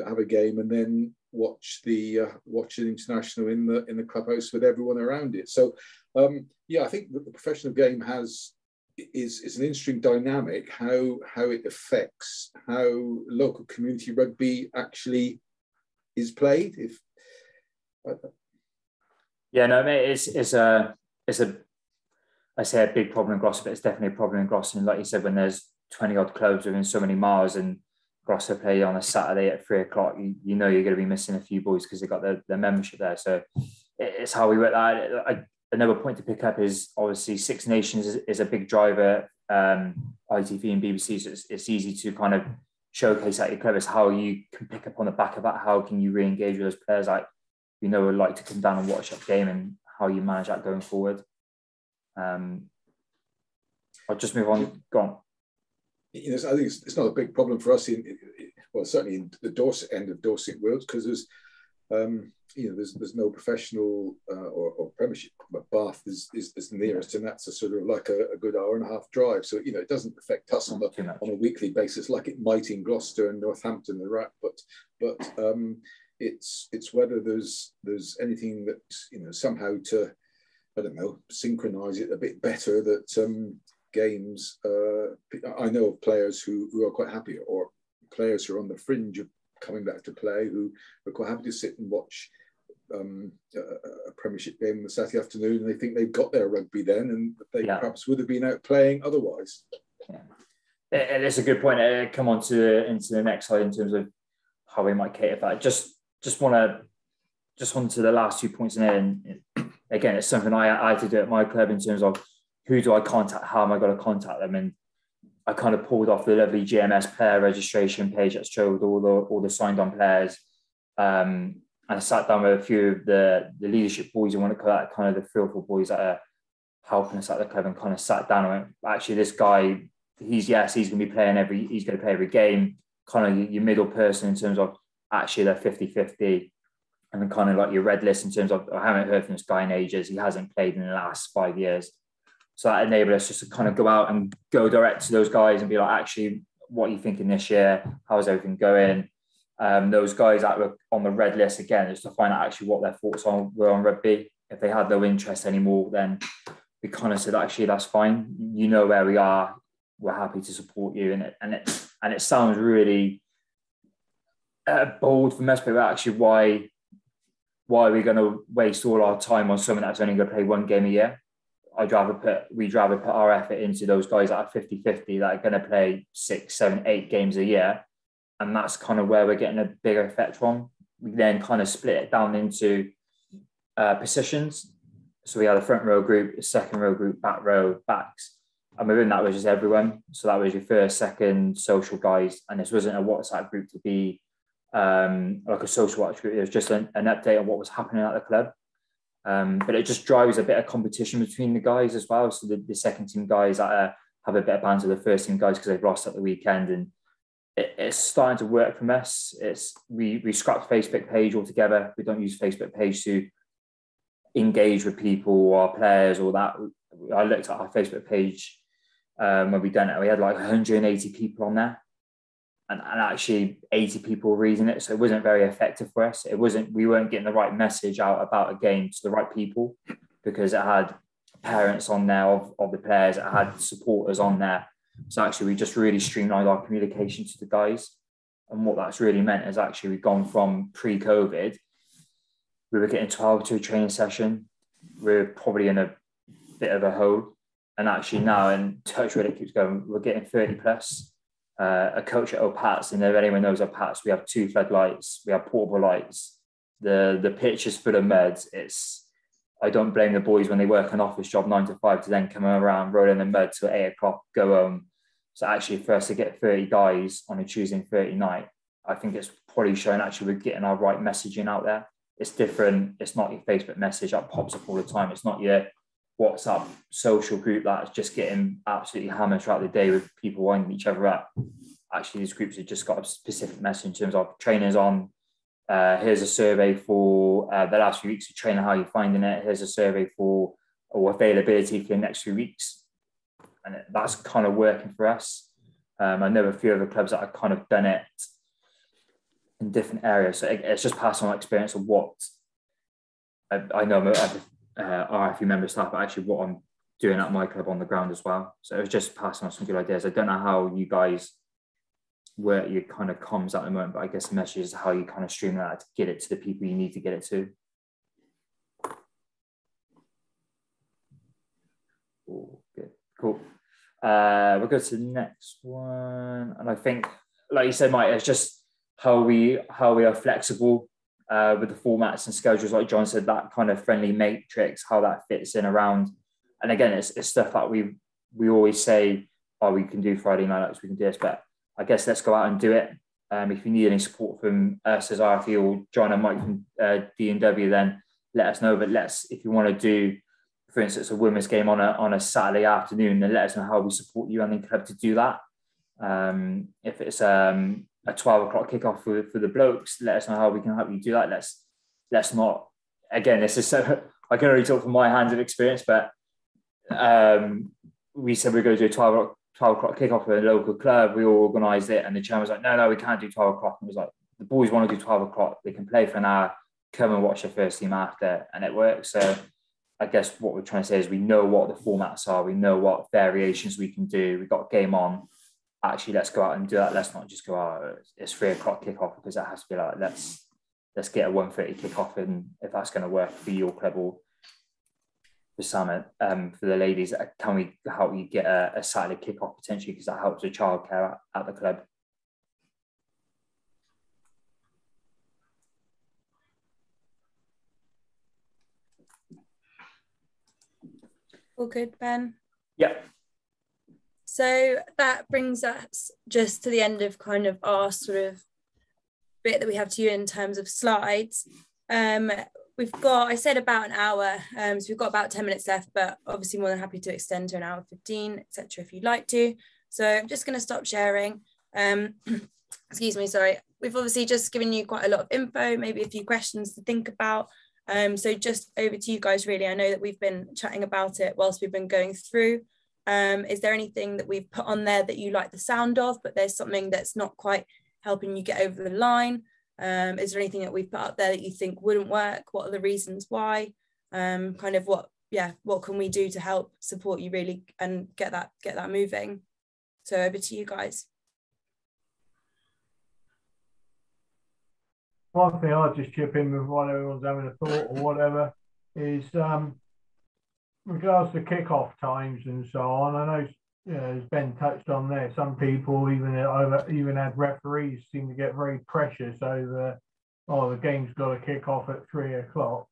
have a game and then watch an international in the clubhouse with everyone around it. So I think that the professional game is an interesting dynamic, how it affects how local community rugby actually is played. I say a big problem in Gloucester, but it's definitely a problem in Gloucester. And like you said, when there's 20 odd clubs within so many miles and Gloucester play on a Saturday at 3:00, you know you're going to be missing a few boys because they've got their membership there. So it's how we work that. Another point to pick up is obviously Six Nations is a big driver, ITV and BBC, so it's easy to kind of showcase at your club. It's how you can pick up on the back of that. How can you re-engage with those players would like to come down and watch that game, and how you manage that going forward. I'll just move on. Go on. I think it's not a big problem for us certainly in the Dorset end of Dorset Wales, because there's no professional or Premiership, but Bath is the nearest, and that's a sort of like a good hour and a half drive. So it doesn't affect us on a weekly basis like it might in Gloucester and Northampton and Rack. But it's whether there's anything that somehow to, I don't know, synchronise it a bit better, that games. I know of players who are quite happy, or players who are on the fringe of coming back to play, who are quite happy to sit and watch a Premiership game on the Saturday afternoon, and they think they've got their rugby then, and they perhaps would have been out playing otherwise. Yeah. It's a good point. Come on into the next slide in terms of how we might cater for that. Just onto the last 2 points in there, and again, it's something I had to do at my club in terms of who do I contact, how am I going to contact them, and I kind of pulled off the lovely GMS player registration page that showed all the signed on players. And I sat down with a few of the leadership boys, you want to call that, kind of the 3 or 4 boys that are helping us at the club, and kind of sat down and went, actually, this guy, he's going to be playing he's going to play every game, kind of your middle person in terms of actually they're 50-50. And then kind of like your red list in terms of, I haven't heard from this guy in ages, he hasn't played in the last 5 years. So that enabled us just to kind of go out and go direct to those guys and be like, actually, what are you thinking this year? How's everything going? Those guys that were on the red list, again, just to find out actually what their thoughts were on rugby. If they had no interest anymore, then we kind of said, actually, that's fine. You know where we are. We're happy to support you. And it sounds really bold from us, but actually, why are we going to waste all our time on someone that's only going to play 1 game a year? we'd rather put our effort into those guys that are 50-50 that are going to play 6, 7, 8 games a year. And that's kind of where we're getting a bigger effect from. We then kind of split it down into positions. So we had a front row group, a second row group, back row, backs. And within that was just everyone. So that was your first, second, social guys. And this wasn't a WhatsApp group to be like a social watch group. It was just an update on what was happening at the club. But it just drives a bit of competition between the guys as well. So the second team guys that have a bit of banter with the first team guys because they've lost at the weekend. And it's starting to work from us. We scrapped the Facebook page altogether. We don't use Facebook page to engage with people or our players or that. I looked at our Facebook page when we done it. We had like 180 people on there, and actually 80 people reading it. So it wasn't very effective for us. We weren't getting the right message out about a game to the right people because it had parents on there of the players. It had supporters on there. So actually we just really streamlined our communication to the guys. And what that's really meant is actually we've gone from pre-COVID, we were getting 12 to a training session. We're probably in a bit of a hole. And actually now, and touch really keeps going, we're getting 30 plus. A coach at O'Pats, and if anyone knows O'Pats, we have 2 floodlights, we have portable lights. The pitch is full of mud. I don't blame the boys when they work an office job 9 to 5 to then come around, roll in the mud till 8 o'clock, go home. So actually for us to get 30 guys on a Tuesday and 30 night, I think it's probably showing actually we're getting our right messaging out there. It's different. It's not your Facebook message that pops up all the time. It's not your WhatsApp social group that's just getting absolutely hammered throughout the day with people winding each other up. Actually, these groups have just got a specific message in terms of trainers on. Here's a survey for the last few weeks of training, how you're finding it. Here's a survey for availability for the next few weeks. And that's kind of working for us. I know a few other clubs that have kind of done it in different areas. So it's just passing on experience of what I know RFU member staff, but actually what I'm doing at my club on the ground as well. So it was just passing on some good ideas. I don't know how you guys work your kind of comms at the moment, but I guess the message is how you kind of stream that to get it to the people you need to get it to. Oh, good, cool. We'll go to the next one, and I think, like you said, Mike, it's just how we are flexible with the formats and schedules. Like John said, that kind of friendly matrix, how that fits in around. And again, it's stuff that we always say, oh, we can do Friday nights, we can do this, but I guess let's go out and do it. If you need any support from us as RFE or John and Mike from D&W, then let us know. But if you want to do, for instance, a women's game on a Saturday afternoon, then let us know how we support you and the club to do that. If it's a 12 o'clock kickoff for the blokes, let us know how we can help you do that. Let's not, again, this is so, I can only talk from my hands of experience, but we said we're going to do a 12 o'clock kickoff at a local club. We all organised it, and the chairman was like, no, we can't do 12 o'clock. And it was like, the boys want to do 12 o'clock. They can play for an hour, come and watch the first team after, and it works. So I guess what we're trying to say is we know what the formats are. We know what variations we can do. We've got game on. Actually, let's go out and do that. Let's not just go out, it's 3 o'clock kickoff, because that has to be like, let's get a 1:30 kickoff, and if that's going to work for your club or for Sam, for the ladies, can we help you get a Saturday kickoff potentially, because that helps with childcare at the club. All good, Ben? Yeah. So that brings us just to the end of kind of our sort of bit that we have to do in terms of slides. We've got, I said about an hour, so we've got about 10 minutes left, but obviously more than happy to extend to an hour 15, etc. if you'd like to. So I'm just going to stop sharing. Excuse me, sorry. We've obviously just given you quite a lot of info, maybe a few questions to think about. So just over to you guys, really. I know that we've been chatting about it whilst we've been going through. Is there anything that we've put on there that you like the sound of, but there's something that's not quite helping you get over the line? Is there anything that we've put up there that you think wouldn't work? What are the reasons why? Kind of what can we do to help support you really and get that moving? So over to you guys. One thing I'll just chip in with while everyone's having a thought or whatever is regards to kickoff times and so on. I know, as Ben touched on there, some people even had referees seem to get very precious over, the game's got to kick off at 3 o'clock.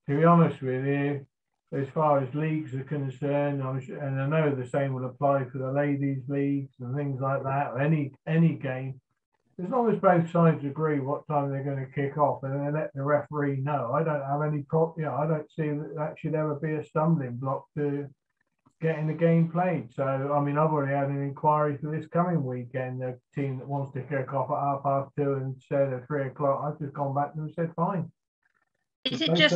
To be honest with you, as far as leagues are concerned, and I know the same will apply for the ladies' leagues and things like that, or any game, as long as both sides agree what time they're going to kick off and they let the referee know, I don't have any problem. I don't see that should ever be a stumbling block to getting the game played. So, I mean, I've already had an inquiry for this coming weekend. A team that wants to kick off at 2:30 and said at 3 o'clock. I've just gone back to them and said, fine. Is it just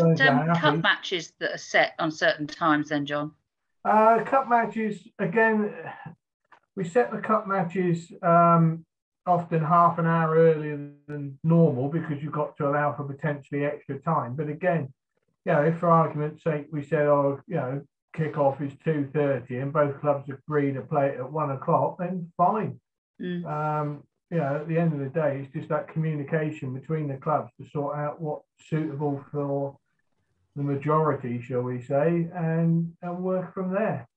cup matches that are set on certain times then, John? Cup matches, again, we set the cup matches often half an hour earlier than normal because you've got to allow for potentially extra time. But again, if for argument's sake we said, kickoff is 2:30 and both clubs agree to play it at 1 o'clock, then fine. At the end of the day, it's just that communication between the clubs to sort out what's suitable for the majority, shall we say, and work from there.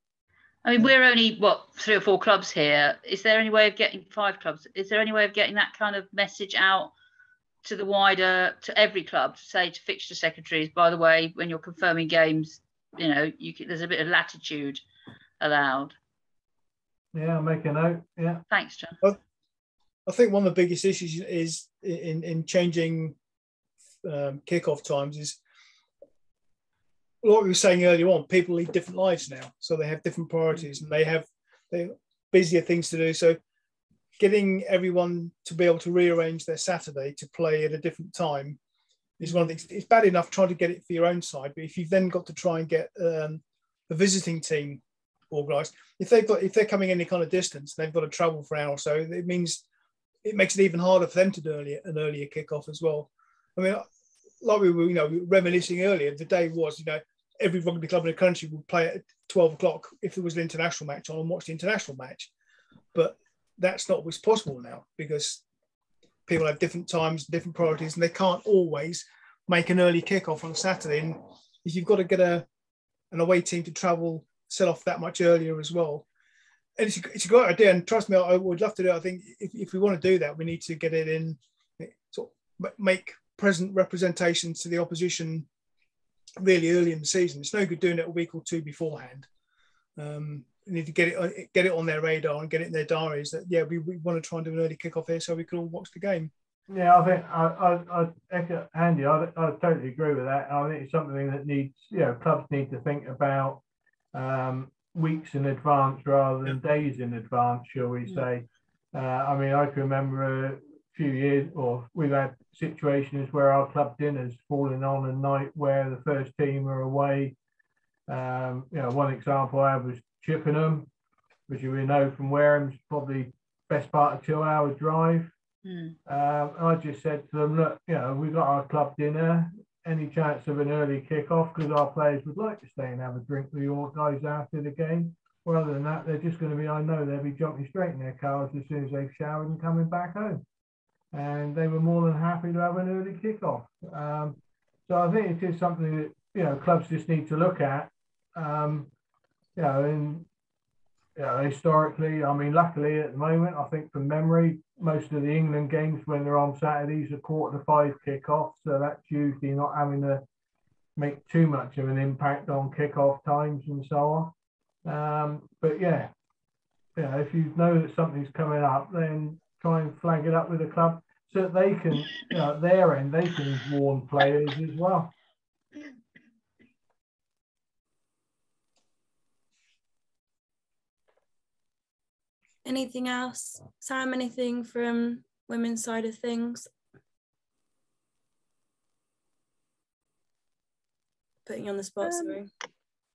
I mean, we're only, 3 or 4 clubs here. Is there any way of getting 5 clubs? Is there any way of getting that kind of message out to to every club, to say to fixture secretaries, by the way, when you're confirming games, there's a bit of latitude allowed? Yeah, I'll make a note. Yeah. Thanks, John. Well, I think one of the biggest issues is in changing kickoff times is, like we were saying earlier on, people lead different lives now, so they have different priorities and they have busier things to do. So getting everyone to be able to rearrange their Saturday to play at a different time is one of the things. It's bad enough trying to get it for your own side, but if you've then got to try and get the visiting team organised, if they're coming any kind of distance, they've got to travel for an hour or so. It makes it even harder for them to do an earlier kickoff as well. I mean, like we were, reminiscing earlier, the day was, every rugby club in the country would play at 12 o'clock if there was an international match on and watch the international match. But that's not what's possible now, because people have different times, different priorities, and they can't always make an early kickoff on a Saturday. And if you've got to get an away team to travel, set off that much earlier as well. And it's a great idea. And trust me, I would love to do it. I think if we want to do that, we need to get it in, sort of make present representations to the opposition really early in the season. It's no good doing it a week or 2 beforehand. We need to get it on their radar and get it in their diaries that, we want to try and do an early kickoff here so we can all watch the game. Yeah, I think I echo Andy. I totally agree with that. I think it's something that needs, clubs need to think about weeks in advance rather than days in advance, shall we say. I mean, I can remember a few years, or we've had situations where our club dinners fallen on a night where the first team are away. One example I had was Chippenham, which you know from Wareham's probably best part of 2-hour drive. I just said to them, look, we've got our club dinner. Any chance of an early kickoff, because our players would like to stay and have a drink with your guys after the game. Well, other than that, they're just going to be, I know they'll be jumping straight in their cars as soon as they've showered and coming back home. And they were more than happy to have an early kickoff. So I think it is something that, clubs just need to look at. Historically, I mean, luckily at the moment, I think from memory, most of the England games when they're on Saturdays are 4:45 kickoff, so that's usually not having to make too much of an impact on kickoff times and so on. But if you know that something's coming up, then try and flag it up with the club so that they can, at their end, they can warn players as well. Anything else? Sam, anything from women's side of things? Putting you on the spot, sorry.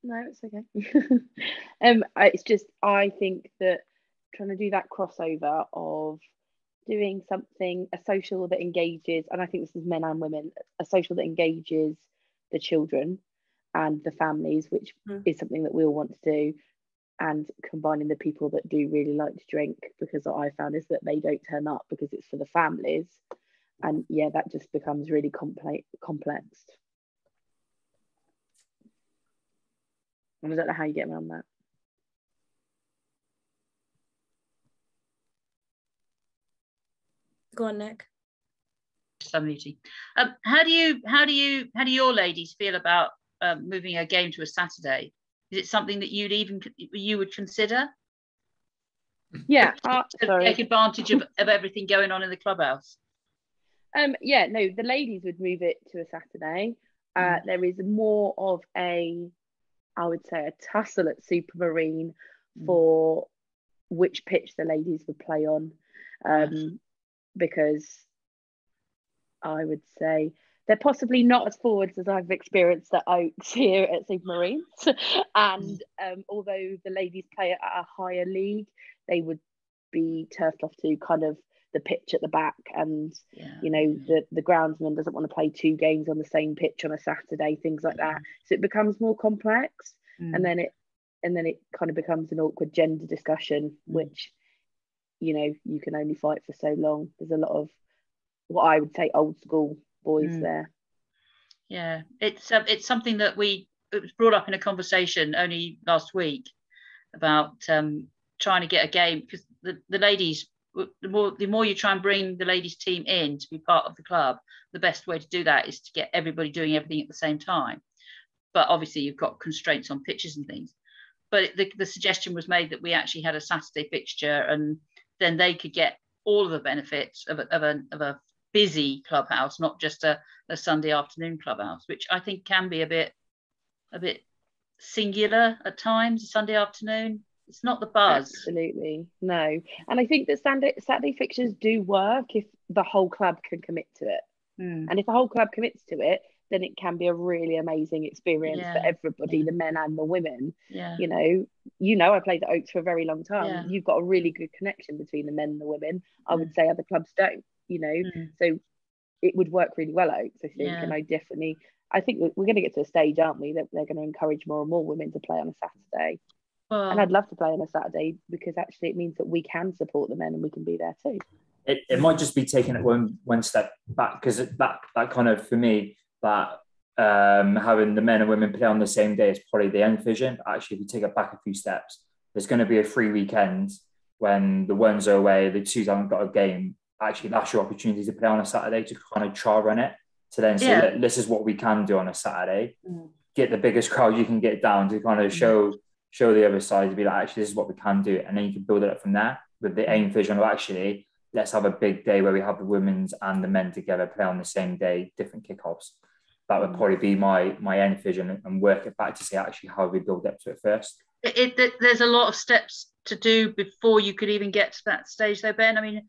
No, it's okay. It's just, I think that trying to do that crossover of doing something, a social that engages, and I think this is men and women, a social that engages the children and the families, which is something that we all want to do, and combining the people that do really like to drink, because what I found is that they don't turn up because it's for the families, and that just becomes really complex. And I don't know how you get around that. Go on, Nick. How do your ladies feel about moving a game to a Saturday? Is it something that you would consider? Yeah, take advantage of everything going on in the clubhouse. No, the ladies would move it to a Saturday. There is more of a tussle at Supermarine for which pitch the ladies would play on, because I would say they're possibly not as forwards as I've experienced at Oaks here at Supermarines. And although the ladies play at a higher league, they would be turfed off to kind of the pitch at the back. And, the groundsman doesn't want to play 2 games on the same pitch on a Saturday, things like that. So it becomes more complex. And then it kind of becomes an awkward gender discussion, which, you can only fight for so long. There's a lot of what I would say old school boys there. Yeah, it's something that it was brought up in a conversation only last week, about trying to get a game, because the ladies, the more you try and bring the ladies team in to be part of the club, the best way to do that is to get everybody doing everything at the same time. But obviously you've got constraints on pitches and things. But the suggestion was made that we actually had a Saturday fixture, and then they could get all of the benefits of a busy clubhouse, not just a Sunday afternoon clubhouse, which I think can be a bit singular at times. A Sunday afternoon, it's not the buzz. Absolutely, no. And I think that Saturday fixtures do work if the whole club can commit to it. And if the whole club commits to it, then it can be a really amazing experience for everybody, the men and the women. You know, I played at Oaks for a very long time. You've got a really good connection between the men and the women. I would say other clubs don't, you know. So it would work really well at Oaks, I think. And I think we're going to get to a stage, aren't we, that they're going to encourage more and more women to play on a Saturday. And I'd love to play on a Saturday, because actually it means that we can support the men and we can be there too. It might just be taking it one step back, because that kind of, for me, that having the men and women play on the same day is probably the end vision. Actually, if you take it back a few steps, there's going to be a free weekend when the ones are away, the twos haven't got a game. Actually, that's your opportunity to play on a Saturday, to kind of trial run it, to then say, this is what we can do on a Saturday. Get the biggest crowd you can get down, to kind of show the other side, to be like, actually, this is what we can do. And then you can build it up from there with the aim vision of, actually, let's have a big day where we have the women's and the men together play on the same day, different kickoffs. That would probably be my end vision, and work it back to say, actually, how we build up to it first. There's a lot of steps to do before you could even get to that stage, though, Ben. I mean,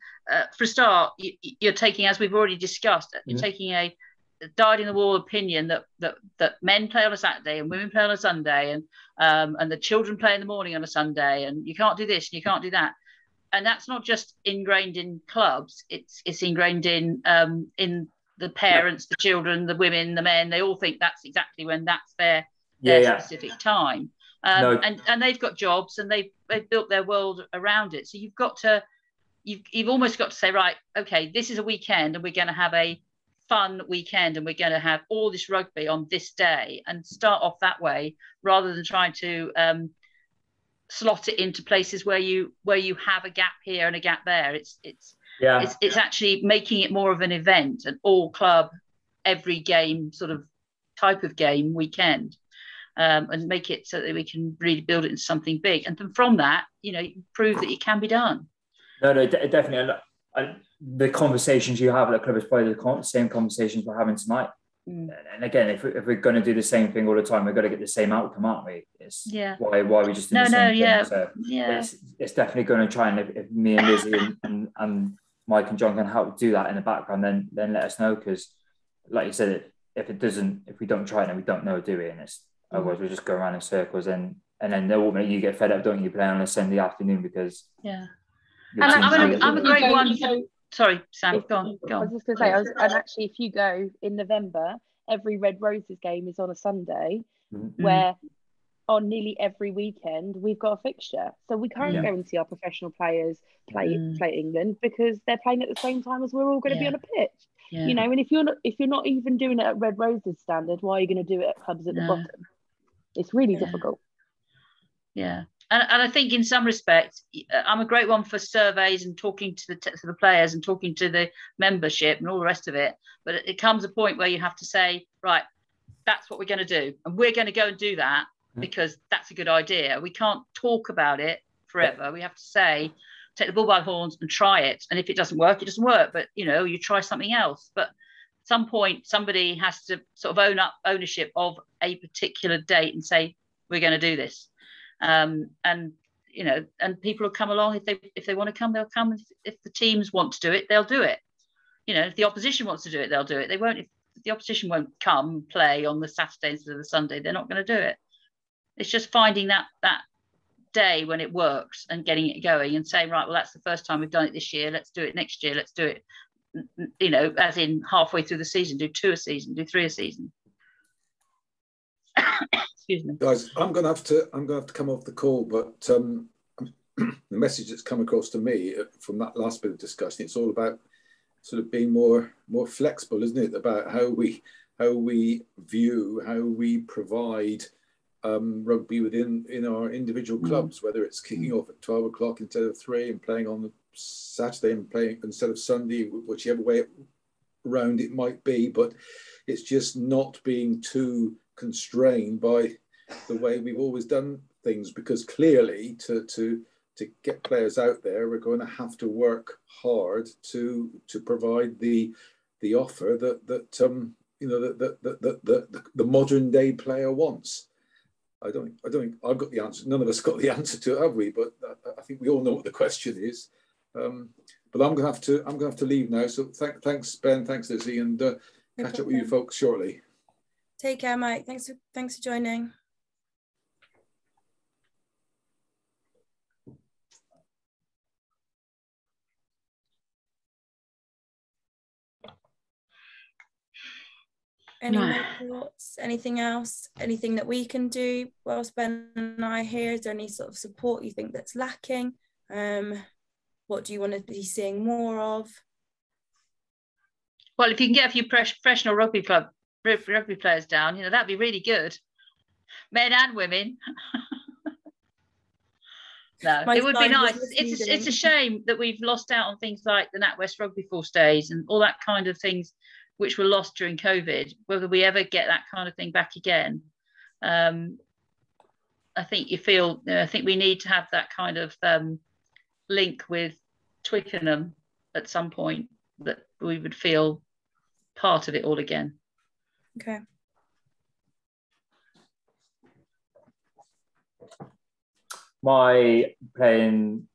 for a start, you're taking, as we've already discussed, you're taking a dyed-in-the-wall opinion that men play on a Saturday and women play on a Sunday, and the children play in the morning on a Sunday, and you can't do this and you can't do that. And that's not just ingrained in clubs; it's ingrained in the parents, the children, the women, the men. They all think that's exactly when that's their specific time. And they've got jobs, and they've built their world around it. So you've almost got to say, right, okay, this is a weekend, and we're going to have a fun weekend, and we're going to have all this rugby on this day, and start off that way, rather than trying to slot it into places where you have a gap here and a gap there. It's actually making it more of an event, an all club, every game sort of type of game weekend, and make it so that we can really build it into something big. And then from that, you prove that it can be done. No, definitely. The conversations you have at the club is probably the same conversations we're having tonight. And again, if we're going to do the same thing all the time, we're going to get the same outcome, aren't we? Why we just do the same thing. So it's definitely going to try, and if me and Lizzie and Mike and John can help do that in the background, then let us know, because like you said, if we don't try it, then we don't know, do we? And it's otherwise we just go around in circles, and then ultimately you get fed up, don't you, playing on a Sunday afternoon, because I'm a great one. Sorry, Sam, go on. I was just going to say, and actually, if you go in November, every Red Roses game is on a Sunday, where on nearly every weekend we've got a fixture. So we can't go and see our professional players play England, because they're playing at the same time as we're all going to be on a pitch. You know, and if you're not even doing it at Red Roses standard, why are you going to do it at clubs at the bottom? It's really difficult. And I think in some respects, I'm a great one for surveys and talking to the players and talking to the membership and all the rest of it. But it comes a point where you have to say, right, that's what we're going to do. And we're going to go and do that because that's a good idea. We can't talk about it forever. We have to say, take the bull by the horns and try it. And if it doesn't work, it doesn't work. But, you try something else. But at some point, somebody has to sort of own up ownership of a particular date and say, we're going to do this. And people will come along if they want to come, they'll come. If the teams want to do it, they'll do it. If the opposition wants to do it, they'll do it. They won't. If the opposition won't come and play on the Saturday instead of the Sunday, they're not going to do it. It's just finding that day when it works and getting it going and saying, right, well, that's the first time we've done it this year. Let's do it next year. Let's do it. As in halfway through the season, do 2 a season, do 3 a season. Excuse me, guys. I'm going to have to come off the call, but the message that's come across to me from that last bit of discussion, it's all about sort of being more flexible, isn't it? About how we view, how we provide rugby in our individual clubs, whether it's kicking off at 12 o'clock instead of 3 and playing on the Saturday and playing instead of Sunday, whichever way around it might be. But it's just not being too constrained by the way we've always done things, because clearly to get players out there, we're going to have to work hard to provide the offer that the modern day player wants. I don't think I've got the answer. None of us got the answer to it, have we? But I think we all know what the question is. But I'm gonna have to leave now. So thanks Ben, thanks Lizzie, and catch up with you folks shortly. Take care, Mike. Thanks for joining. Any more thoughts? Anything else? Anything that we can do whilst Ben and I are here? Is there any sort of support you think that's lacking? What do you want to be seeing more of? Well, if you can get a few professional rugby players down, that'd be really good. Men and women. No, it would be nice. It's a shame that we've lost out on things like the NatWest Rugby Force Days and all that kind of things, which were lost during COVID. Whether we ever get that kind of thing back again, I think I think we need to have that kind of link with Twickenham at some point, that we would feel part of it all again. Okay. My playing,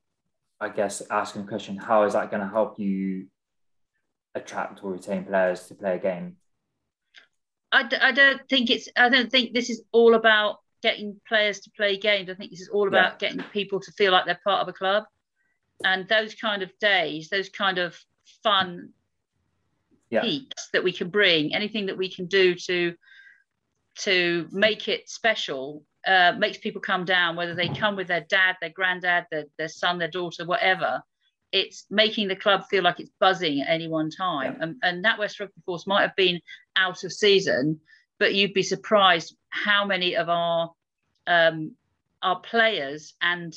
I guess, asking a question, how is that going to help you attract or retain players to play a game? I don't think this is all about getting players to play games. I think this is all about getting people to feel like they're part of a club. And those kind of days, those kind of fun peaks that we can bring, anything that we can do to make it special, makes people come down, whether they come with their dad, their granddad, their son, their daughter, whatever. It's making the club feel like it's buzzing at any one time. And NatWest Rugby Force might have been out of season, but you'd be surprised how many of our players and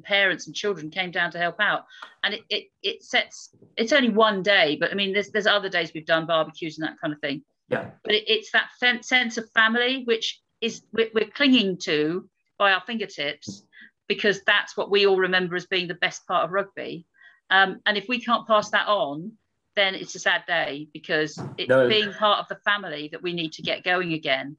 parents and children came down to help out. And it's only one day, but I mean, there's other days we've done barbecues and that kind of thing. Yeah. But it's that sense of family, which is we're clinging to by our fingertips, because that's what we all remember as being the best part of rugby. And if we can't pass that on, then it's a sad day, because it's being part of the family that we need to get going again,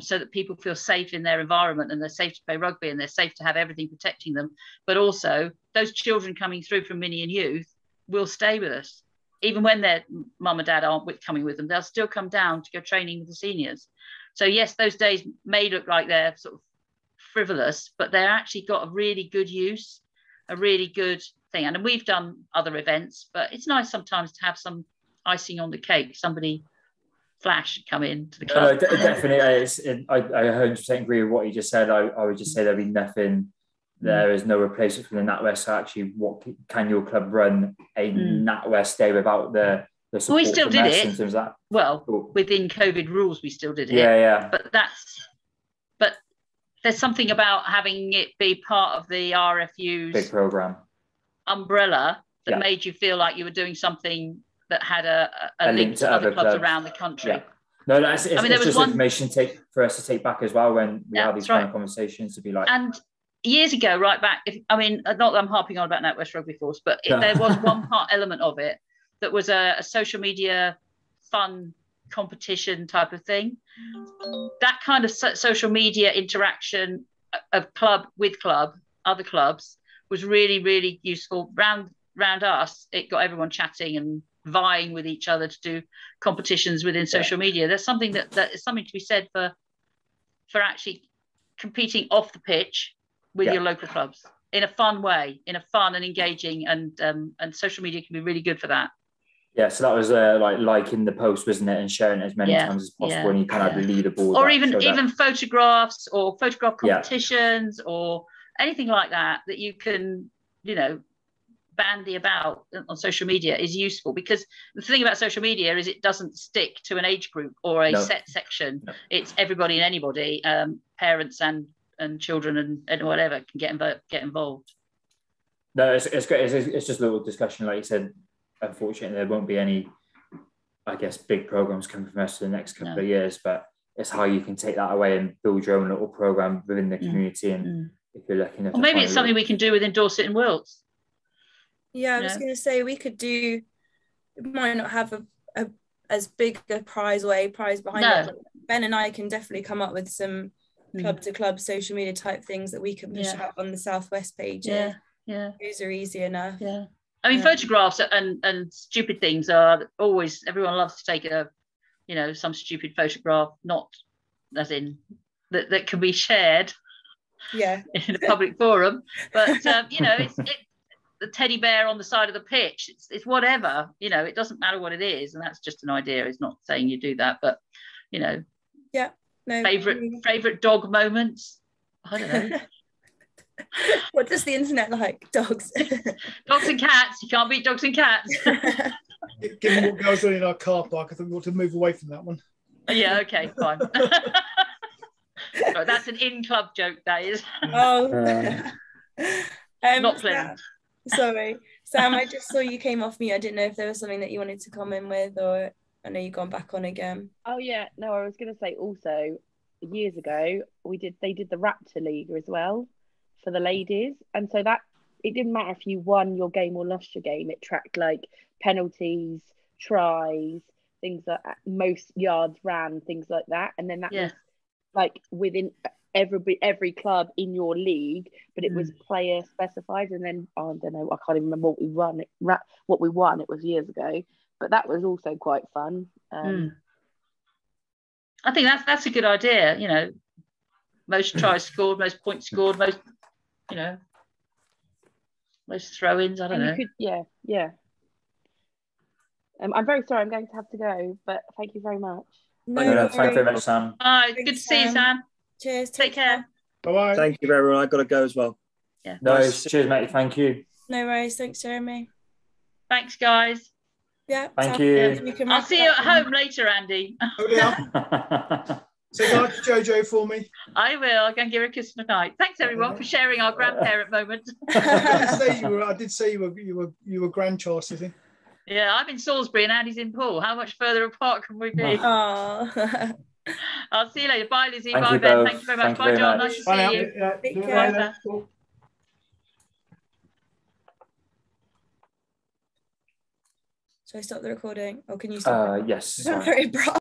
so that people feel safe in their environment and they're safe to play rugby and they're safe to have everything protecting them. But also those children coming through from mini and youth will stay with us. Even when their mum and dad aren't coming with them, they'll still come down to go training with the seniors. So yes, those days may look like they're sort of frivolous, but they're actually got a really good use, a really good thing. And we've done other events, but it's nice sometimes to have some icing on the cake, somebody flash come into the club. No, definitely. I 100% agree with what you just said. I would just say there'd be nothing. There is no replacement for the NatWest. So actually, what can your club run a NatWest day without the support? We still did it. In terms of that? Well, within COVID rules, we still did it. Yeah. But there's something about having it be part of the RFU's big program umbrella that made you feel like you were doing something that had a link to other clubs around the country. Yeah. No, it's just information for us to take back as well when we have these kind of conversations, to be like. And years ago, right back, not that I'm harping on about NatWest Rugby Force, but there was one element of it that was a social media fun competition type of thing. That kind of social media interaction of club with club, other clubs, was really, really useful. Round us, it got everyone chatting and vying with each other to do competitions within social media. There's something that is something to be said for actually competing off the pitch with your local clubs in a fun way, in a fun and engaging, and social media can be really good for that. Yeah, so that was liking the post, wasn't it, and sharing it as many times as possible, and you kind of have the leaderboard. Or even photographs or photograph competitions or anything like that you can, bandy about on social media is useful, because the thing about social media is it doesn't stick to an age group or a set section. It's everybody and anybody, parents and children and whatever can get involved. No, it's great. It's just a little discussion, like you said. Unfortunately, there won't be any, I guess, big programs coming from us for the next couple of years, but it's how you can take that away and build your own little program within the community. And if you're lucky enough, or maybe it's something we can do within Dorset and Wilts. Yeah, I was going to say we could do. It might not have a as big a prize behind it. But Ben and I can definitely come up with some club to club social media type things that we can push out on the Southwest page. Yeah. Those are easy enough. Yeah. I mean, photographs and stupid things are always, everyone loves to take some stupid photograph, not as in that can be shared in a public forum, but it's the teddy bear on the side of the pitch, it's whatever, it doesn't matter what it is, and that's just an idea. It's not saying you do that, but favorite dog moments, I don't know. What does the internet like? Dogs. Dogs and cats. You can't beat dogs and cats. Given what goes on in our car park, I think we ought to move away from that one. Yeah, okay, fine. Right, that's an in-club joke, that is. Oh. Not pleasant. Sorry. Sam, I just saw you came off mute. I didn't know if there was something that you wanted to comment with, or I know you've gone back on again. Oh, yeah. No, I was going to say also, years ago, they did the Raptor League as well for the ladies, and so that it didn't matter if you won your game or lost your game. It tracked like penalties, tries, things like most yards ran, things like that, and then that was like within every club in your league, but it was player specified. And then I don't know, I can't even remember what we won. It was years ago, but that was also quite fun. I think that's a good idea. Most tries scored, most points scored, most most throw-ins. I don't know. I'm very sorry, I'm going to have to go, but thank you very much. No, thank you very much, Sam. Bye. Good to see you, Sam. Cheers. Take care. Bye-bye. Thank you, everyone. I've got to go as well. Yeah. No, cheers, mate. Thank you. No worries. Thanks, Jeremy. Thanks, guys. Yeah. Thank you. I'll see you at home later, Andy. Oh, yeah. Say hi to Jojo for me. I will. I'll go and give her a kiss goodnight. Thanks, everyone, for sharing our grandparent moment. I did say you were grandchild sitting. Yeah, I'm in Salisbury and Andy's in Poole. How much further apart can we be? Oh. I'll see you later. Bye, Lizzie. Bye, Ben. Thank you very much. Bye, John. Nice to see you. Take care. Shall I stop the recording? Or can you stop it? Yes. Not very bright.